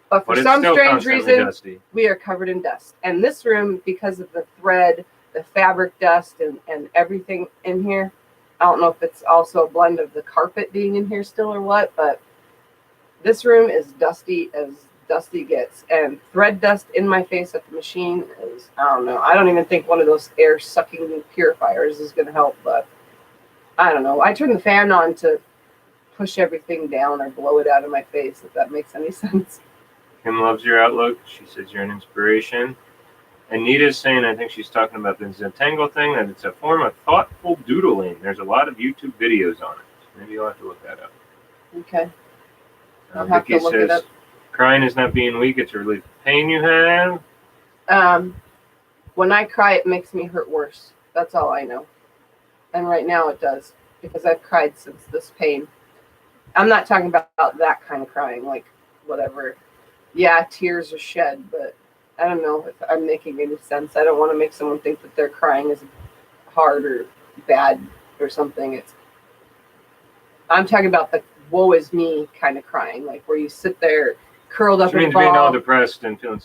But for some strange reason, we are covered in dust. And this room, because of the thread, the fabric dust, and everything in here, I don't know if it's also a blend of the carpet being in here still or what, but this room is dusty as dusty gets. And thread dust in my face at the machine is, I don't know. I don't even think one of those air-sucking purifiers is going to help, but I don't know. I turn the fan on to push everything down or blow it out of my face, if that makes any sense. Kim loves your outlook. She says you're an inspiration. And Nita's saying, I think she's talking about the Zentangle thing, that it's a form of thoughtful doodling. There's a lot of YouTube videos on it. So maybe you'll have to look that up. Okay. I'll have Vicky to look it up. Crying is not being weak. It's a relief of pain you have. When I cry, it makes me hurt worse. That's all I know. And right now it does, because I've cried since this pain. I'm not talking about that kind of crying, like whatever. Yeah, tears are shed, but I don't know if I'm making any sense. I don't want to make someone think that their crying is hard or bad or something. I'm talking about the woe is me kind of crying, like where you sit there curled up in a ball, being all depressed and feeling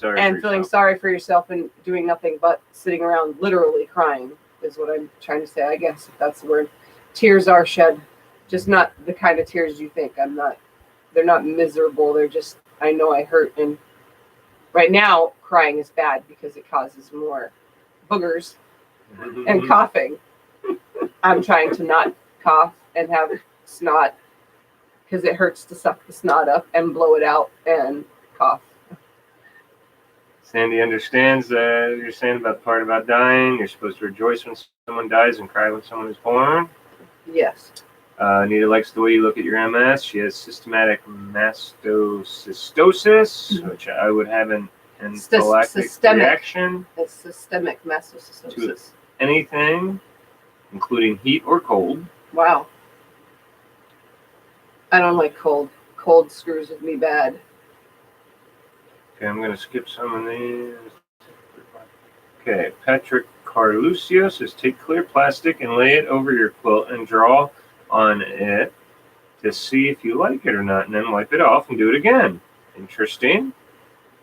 sorry for yourself and doing nothing but sitting around literally crying is what I'm trying to say, I guess, if that's the word. Tears are shed, just not the kind of tears you think. They're not miserable. They're just, I know I hurt. And right now, crying is bad because it causes more boogers and coughing. I'm trying to not cough and have snot because it hurts to suck the snot up and blow it out and cough. Sandy understands you're saying about the part about dying. You're supposed to rejoice when someone dies and cry when someone is born. Yes. Nita likes the way you look at your MS. She has systematic mastocytosis, which I would have an anaphylactic reaction It's systemic to mastocytosis. anything, including heat or cold. Wow. I don't like cold. Cold screws with me bad. Okay, I'm going to skip some of these. Okay, Patrick Carluccio says, take clear plastic and lay it over your quilt and draw on it to see if you like it or not, and then wipe it off and do it again. Interesting.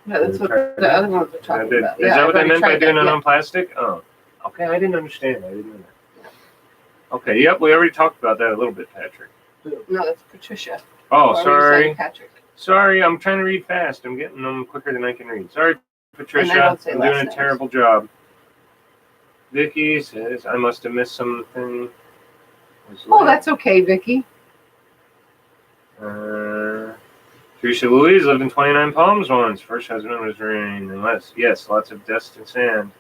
Yeah, that's what the other ones are talking about. Is that what they meant by doing it on plastic? Oh, okay, I didn't understand. I didn't know that. Okay, yep, we already talked about that a little bit, Patrick. No, that's Patricia. Oh, sorry. Patrick. Sorry, I'm trying to read fast. I'm getting them quicker than I can read. Sorry, Patricia. I'm doing a terrible job. Vicky says, I must have missed something. Oh, that's okay, Vicky. Teresa Louise lived in 29 Palms once. First husband was rain. Yes, lots of dust and sand.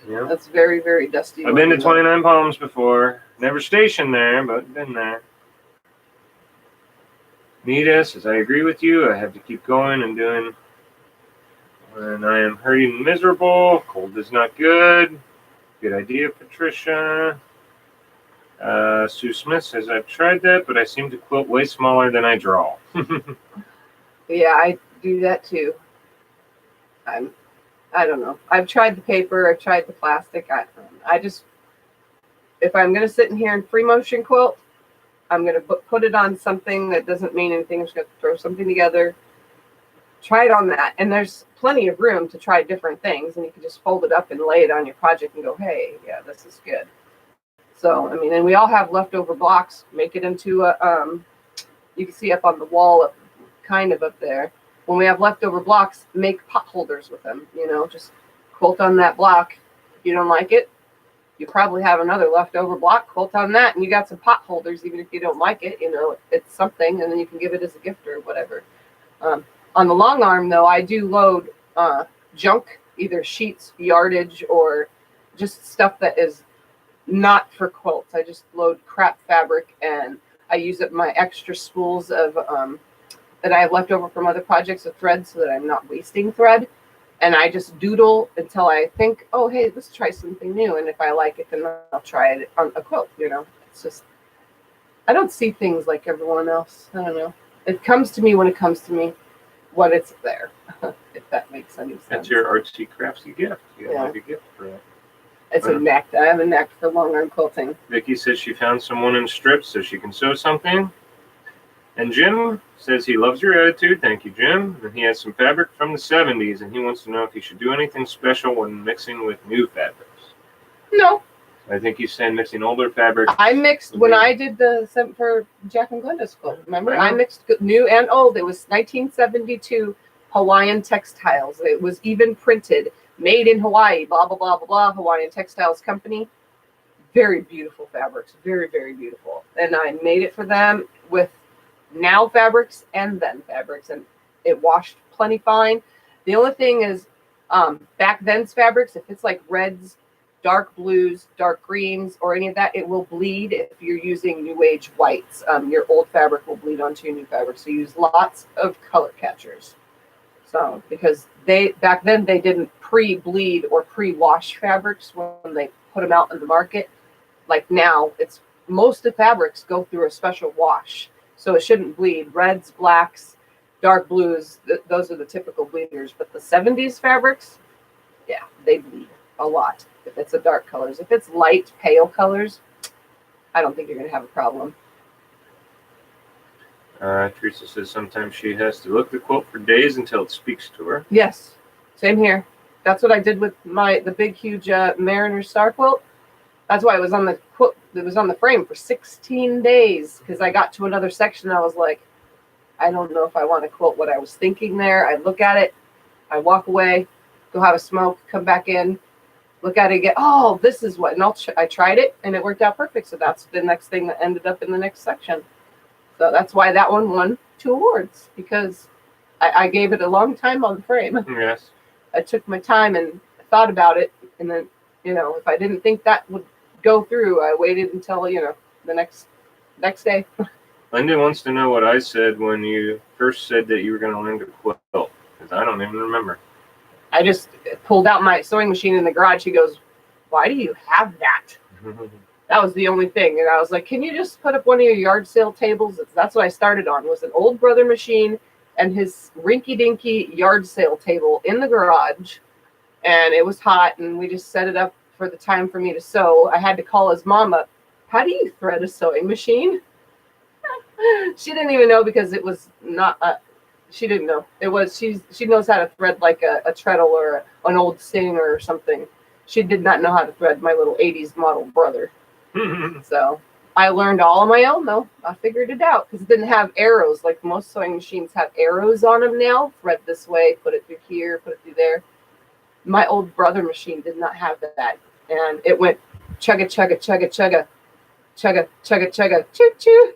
Yeah. That's very, very dusty. I've been to 29 Palms before. Never stationed there, but been there. Nita says, I agree with you. I have to keep going and doing when I am hurting and miserable. Cold is not good. Good idea, Patricia. Sue Smith says, I've tried that, but I seem to quilt way smaller than I draw. Yeah, I do that too. I don't know. I've tried the paper. I've tried the plastic. I just, if I'm going to sit in here and free motion quilt, I'm going to put it on something that doesn't mean anything. I'm just going to throw something together. Try it on that. And there's plenty of room to try different things. And you can just fold it up and lay it on your project and go, hey, yeah, this is good. So, I mean, and we all have leftover blocks. Make it into a, you can see up on the wall, kind of up there. When we have leftover blocks, make pot holders with them. You know, just quilt on that block. If you don't like it, you probably have another leftover block, quilt on that, and you got some pot holders, even if you don't like it. You know, it's something, and then you can give it as a gift or whatever. On the long arm, though, I do load junk, either sheets, yardage, or just stuff that is not for quilts. I just load crap fabric, and I use up my extra spools of that I have left over from other projects of thread, so that I'm not wasting thread. And I just doodle until I think, oh, hey, let's try something new. And if I like it, then I'll try it on a quilt. You know, it's just, I don't see things like everyone else. I don't know. It comes to me when it comes to me, when it's there, if that makes any sense. That's your artsy craftsy gift. You have a gift for that. It's a knack. I have a knack for long arm quilting. Vicky says she found someone in strips so she can sew something. And Jim says he loves your attitude. Thank you, Jim. And he has some fabric from the 70s, and he wants to know if he should do anything special when mixing with new fabrics. No. I think he's saying mixing older fabric. I mixed when I did the for Jack and Glenda's quilt. Remember, I mixed new and old. It was 1972 Hawaiian textiles. It was even printed, made in Hawaii. Blah blah blah blah blah. Hawaiian Textiles Company. Very beautiful fabrics. Very, very beautiful. And I made it for them with now fabrics and then fabrics, and it washed plenty fine. The only thing is back then's fabrics, if it's like reds, dark blues, dark greens, or any of that, it will bleed if you're using new age whites. Your old fabric will bleed onto your new fabric, so use lots of color catchers. So because they back then they didn't pre-bleed or pre-wash fabrics when they put them out in the market. Like now, it's most of the fabrics go through a special wash. So it shouldn't bleed. Reds, blacks, dark blues, those are the typical bleeders. But the 70s fabrics, yeah, they bleed a lot. If it's a dark colors. If it's light, pale colors, I don't think you're going to have a problem. Teresa says sometimes she has to look the quilt for days until it speaks to her. Yes, same here. That's what I did with the big, huge Mariner Star quilt. That's why it was on the quilt. It was on the frame for 16 days because I got to another section. I was like, I don't know if I want to quilt what I was thinking there. I look at it, I walk away, go have a smoke, come back in, look at it again. Oh, this is what. And I tried it, and it worked out perfect. So that's the next thing that ended up in the next section. So that's why that one won 2 awards, because I gave it a long time on the frame. Yes. I took my time and thought about it, and then, you know, if I didn't think that would go through, I waited until, you know, the next day. Linda wants to know what I said when you first said that you were going to learn to quilt, because I don't even remember. I just pulled out my sewing machine in the garage. He goes, "Why do you have that?" That was the only thing. And I was like, "Can you just put up one of your yard sale tables?" That's what I started on, was an old brother machine and his rinky-dinky yard sale table in the garage. And it was hot, and we just set it up for the time for me to sew. I had to call his mom up. "How do you thread a sewing machine?" She didn't even know, because it was not she didn't know. It was she knows how to thread like a treadle or an old Singer or something. She did not know how to thread my little 80s model brother. So I learned all on my own, though. I figured it out, because it didn't have arrows like most sewing machines have arrows on them now. Thread this way, put it through here, put it through there. My old brother machine did not have that, and it went chugga chugga chugga chugga chugga chugga chugga choo choo.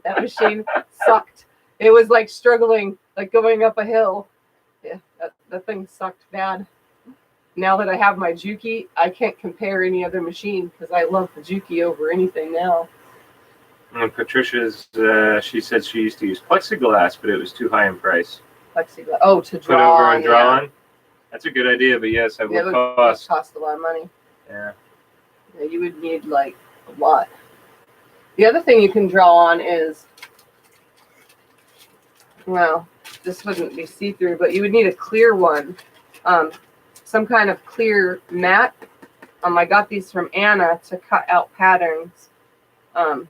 That machine sucked. It was like struggling, like going up a hill. Yeah, that thing sucked bad. Now that I have my Juki, I can't compare any other machine, because I love the Juki over anything now. And Patricia's, she said she used to use plexiglass, but it was too high in price. Plexiglass. Oh, to draw Put over on. and draw on. That's a good idea, but yes, it would cost a lot of money. Yeah. You would need like a lot. The other thing you can draw on is, well, this wouldn't be see-through, but you would need a clear one. Some kind of clear mat. I got these from Anna to cut out patterns. I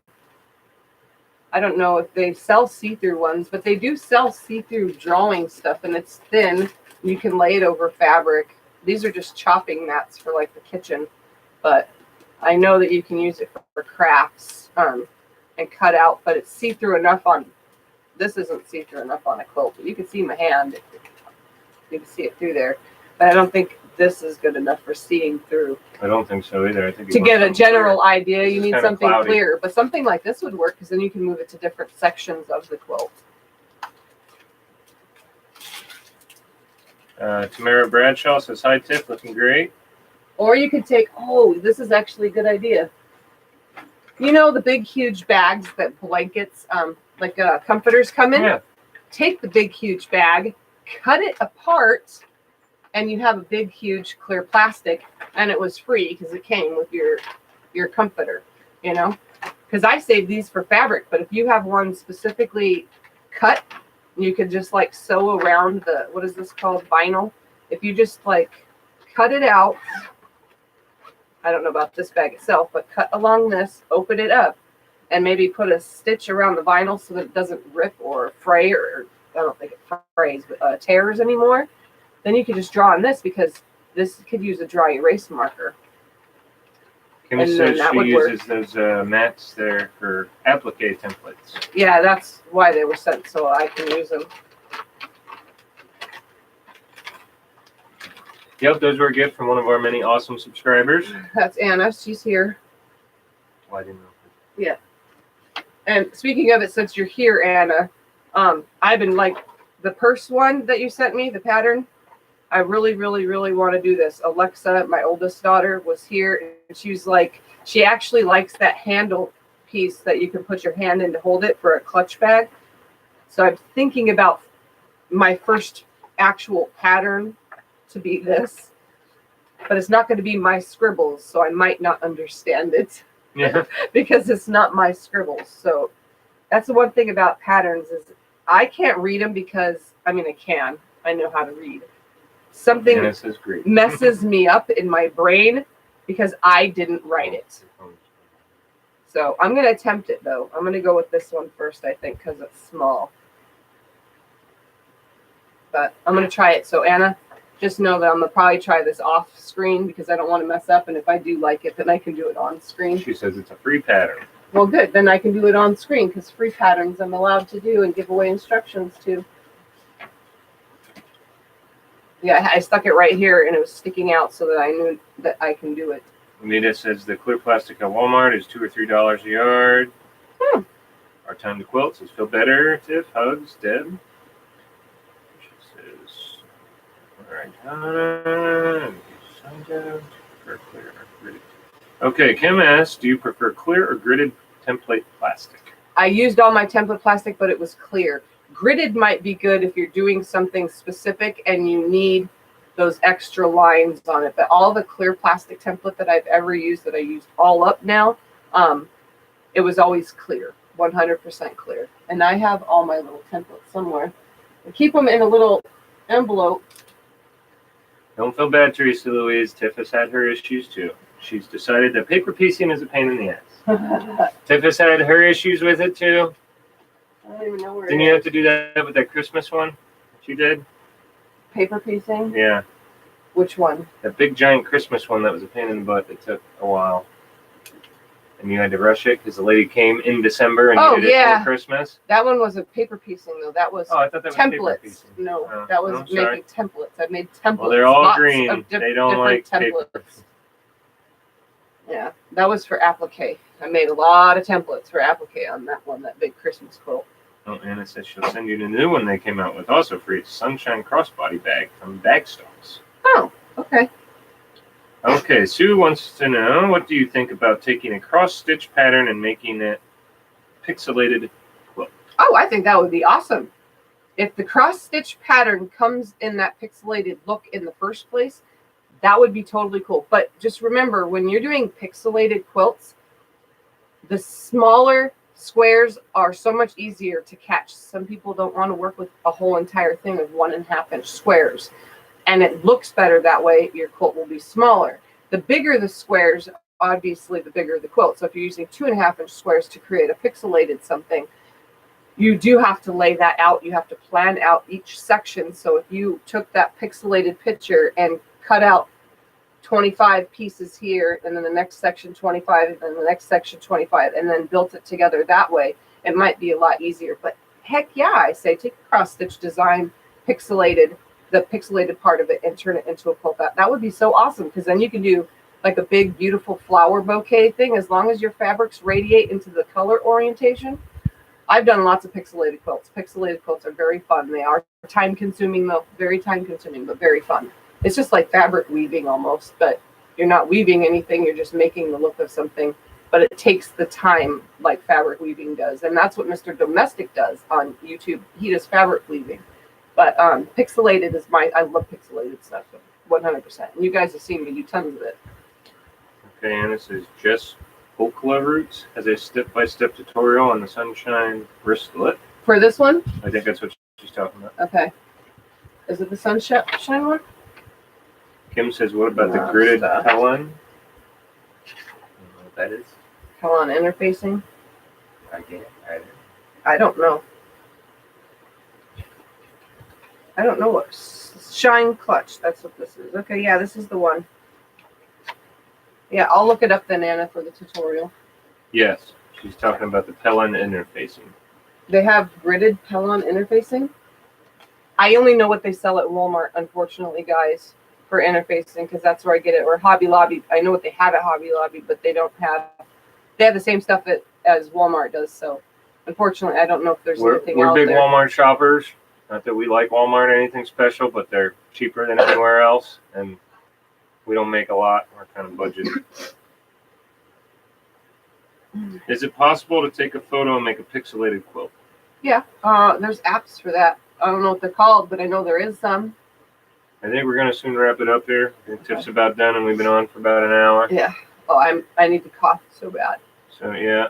don't know if they sell see-through ones, but they do sell see-through drawing stuff, and it's thin. You can lay it over fabric. These are just chopping mats for like the kitchen, but I know that you can use it for crafts and cut out, but it's see-through enough on, this isn't see-through enough on a quilt, but you can see my hand. You can see it through there, but I don't think this is good enough for seeing through. I don't think so either. I think to get a general idea, you need something cloudy. clear, but something like this would work, because then you can move it to different sections of the quilt. Tamara Bradshaw says, "Hi, Tiff, looking great." Or you could take, oh, this is actually a good idea. You know the big, huge bags that blankets, like comforters come in? Yeah. Take the big, huge bag, cut it apart, and you have a big, huge, clear plastic, and it was free because it came with your comforter, you know? Because I saved these for fabric, but if you have one specifically cut, you could just like sew around the, what is this called, vinyl? If you just like cut it out, I don't know about this bag itself, but cut along this, open it up, and maybe put a stitch around the vinyl so that it doesn't rip or fray, or I don't think it frays, but tears anymore. Then you could just draw on this, because this could use a dry erase marker. Kimmy says she uses those mats there for applique templates. Yeah, that's why they were sent, so I can use them. Yep, those were a gift from one of our many awesome subscribers. That's Anna. She's here. Well, I didn't know. Yeah. And speaking of it, since you're here, Anna, I've been like the purse one that you sent me, the pattern. I really, really, really want to do this. Alexa, my oldest daughter, was here, and she was like, she actually likes that handle piece that you can put your hand in to hold it for a clutch bag. So I'm thinking about my first actual pattern to be this, but it's not going to be my scribbles, so I might not understand it. Yeah. Because it's not my scribbles. So that's the one thing about patterns, is I can't read them, because I mean, I know how to read. Something messes me up in my brain because I didn't write it. So I'm going to attempt it, though. I'm going to go with this one first, I think, because it's small. But I'm going to try it. So Anna, just know that I'm going to probably try this off screen, because I don't want to mess up. And if I do like it, then I can do it on screen. She says it's a free pattern. Well, good. Then I can do it on screen, because free patterns I'm allowed to do and give away instructions to. Yeah, I stuck it right here, and it was sticking out so that I knew that I can do it. Anita says the clear plastic at Walmart is $2 or $3 a yard. Our time to quilt says, "Feel better, Tiff. Hugs, Deb." She says, all right. Okay, Kim asks, do you prefer clear or gridded template plastic? I used all my template plastic, but it was clear. Gridded might be good if you're doing something specific and you need those extra lines on it. But all the clear plastic template that I've ever used, that I used all up now, it was always clear, 100% clear. And I have all my little templates somewhere. I keep them in a little envelope. Don't feel bad, Teresa Louise. Tiff has had her issues too. She's decided that paper piecing is a pain in the ass. Tiff has had her issues with it too. I don't even know where Didn't you have to do that with that Christmas one that you did? Paper piecing? Yeah. Which one? That big giant Christmas one that was a pain in the butt that took a while. And you had to rush it because the lady came in December and you did it for Christmas. That one wasn't paper piecing though. That was I thought that was templates. paper piecing. No, that was making templates. I made templates. Well, they're all green. They don't like templates. paper. Yeah, that was for applique. I made a lot of templates for applique on that one, that big Christmas quilt. Oh, Anna says she'll send you the new one they came out with, also free. Sunshine Crossbody Bag from Bagstars. Oh, okay. Okay, Sue wants to know, what do you think about taking a cross-stitch pattern and making it pixelated quilt? Oh, I think that would be awesome. If the cross-stitch pattern comes in that pixelated look in the first place, that would be totally cool. But just remember, when you're doing pixelated quilts, the smaller squares are so much easier to catch. Some people don't want to work with a whole entire thing of 1.5 inch squares. And it looks better that way. Your quilt will be smaller. The bigger the squares, obviously the bigger the quilt. So if you're using 2.5 inch squares to create a pixelated something, you do have to lay that out. You have to plan out each section. So if you took that pixelated picture and cut out 25 pieces here, and then the next section 25, and then the next section 25, and then built it together that way, it might be a lot easier. But heck yeah, I say take a cross stitch design, pixelated, the pixelated part of it, and turn it into a quilt. That would be so awesome, because then you can do like a big beautiful flower bouquet thing, as long as your fabrics radiate into the color orientation. I've done lots of pixelated quilts. Pixelated quilts are very fun. They are time consuming though, very time consuming, but very fun. It's just like fabric weaving almost, but you're not weaving anything. You're just making the look of something, but it takes the time like fabric weaving does. And that's what Mr. Domestic does on YouTube. He does fabric weaving, but pixelated is I love pixelated stuff, 100%. And you guys have seen me do tons of it. Okay, Anna says Jess Okla Roots has a step-by-step tutorial on the Sunshine wristlet. For this one? I think that's what she's talking about. Okay. Is it the Sunshine one? Kim says, what about the gridded Helen? I don't know what that is. Helen interfacing? I don't know. I don't know what. Shine Clutch. That's what this is. Okay, yeah, this is the one. Yeah, I'll look it up then, Anna, for the tutorial. Yes, she's talking about the Pellon interfacing. They have gridded Pellon interfacing? I only know what they sell at Walmart, unfortunately, guys, for interfacing, because that's where I get it. Or Hobby Lobby. I know what they have at Hobby Lobby, but they don't have... They have the same stuff as Walmart does, so unfortunately, I don't know if there's anything out there. We're big Walmart shoppers. Not that we like Walmart or anything special, but they're cheaper than anywhere else, and we don't make a lot. We're kind of budgeted. Is it possible to take a photo and make a pixelated quilt? Yeah, there's apps for that. I don't know what they're called, but I know there is some. I think we're going to soon wrap it up here. The tip's about done, and we've been on for about an hour. Yeah. Oh, I need to cough so bad. So, yeah.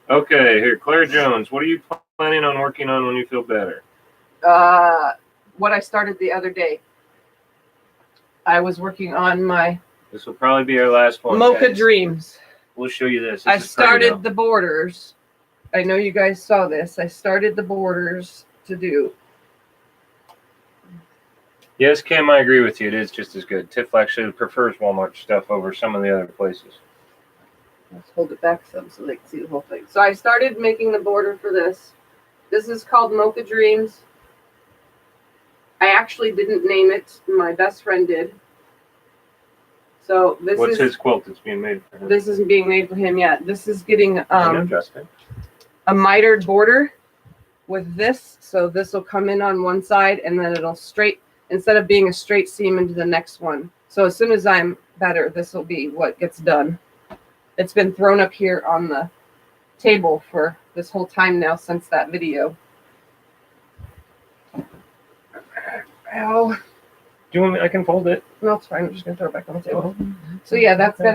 Okay, here, Claire Jones. What are you planning on working on when you feel better? What I started the other day. I was working on my... This will probably be our last one, Mocha guys. Dreams. We'll show you this. I started the borders. I know you guys saw this. I started the borders to do. Yes, Kim, I agree with you. It is just as good. Tiff actually prefers Walmart stuff over some of the other places. Let's hold it back some so they can see the whole thing. So I started making the border for this. This is called Mocha Dreams. I actually didn't name it. My best friend did. So this What's his quilt that's being made for him? This isn't being made for him yet. This is getting a mitered border with this. So this will come in on one side, and then it'll straight, instead of being a straight seam, into the next one. So as soon as I'm better, this will be what gets done. It's been thrown up here on the table for this whole time now since that video. Ow. Do you want me? I can fold it. No, it's fine. I'm just gonna throw it back on the table. So yeah, that's got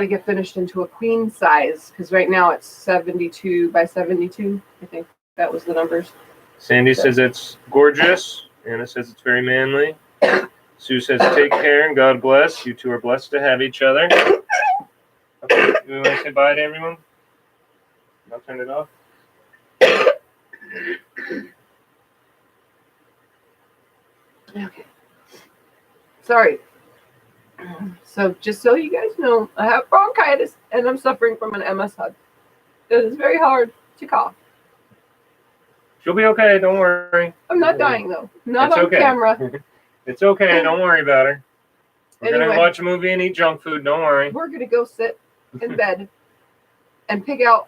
to get finished into a queen size because right now it's 72 by 72. I think that was the numbers. Sandy says it's gorgeous. Anna says it's very manly. Sue says take care and God bless. You two are blessed to have each other. Okay, you want to say bye to everyone? I'll turn it off. Okay. Sorry. So just so you guys know, I have bronchitis and I'm suffering from an MS hug. It is very hard to cough. She'll be okay. Don't worry. I'm not dying though. Not It's on okay. camera. It's okay. Don't worry about her. We're Anyway. gonna watch a movie and eat junk food. Don't worry. We're gonna go sit in bed and pick out.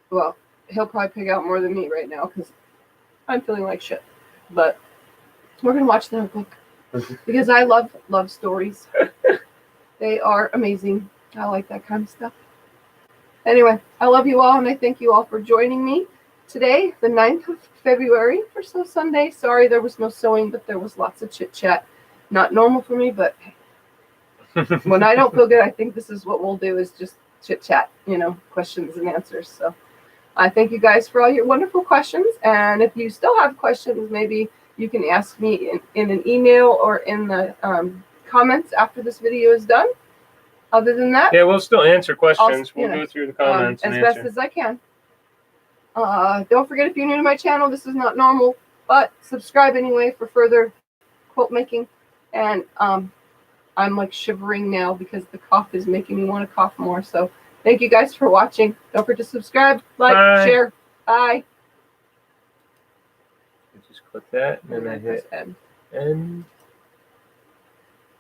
Well, he'll probably pick out more than me right now because I'm feeling like shit. But we're gonna watch the book because I love stories. They are amazing. I like that kind of stuff. Anyway, I love you all and I thank you all for joining me today, the 9th of February for Sew Sunday. Sorry there was no sewing, but there was lots of chit chat. Not normal for me, but when I don't feel good, I think this is what we'll do is just chit chat, questions and answers. So I thank you guys for all your wonderful questions. And if you still have questions, maybe you can ask me in an email or in the comments after this video is done. Other than that, yeah, we'll still answer questions. We'll go through the comments as and best answer. as I can. Don't forget, if you're new to my channel, this is not normal, but subscribe anyway for further quilt making. And I'm like shivering now because the cough is making me want to cough more. So thank you guys for watching. Don't forget to subscribe, like, Bye. share. Bye. Just click that and then I hit End. end.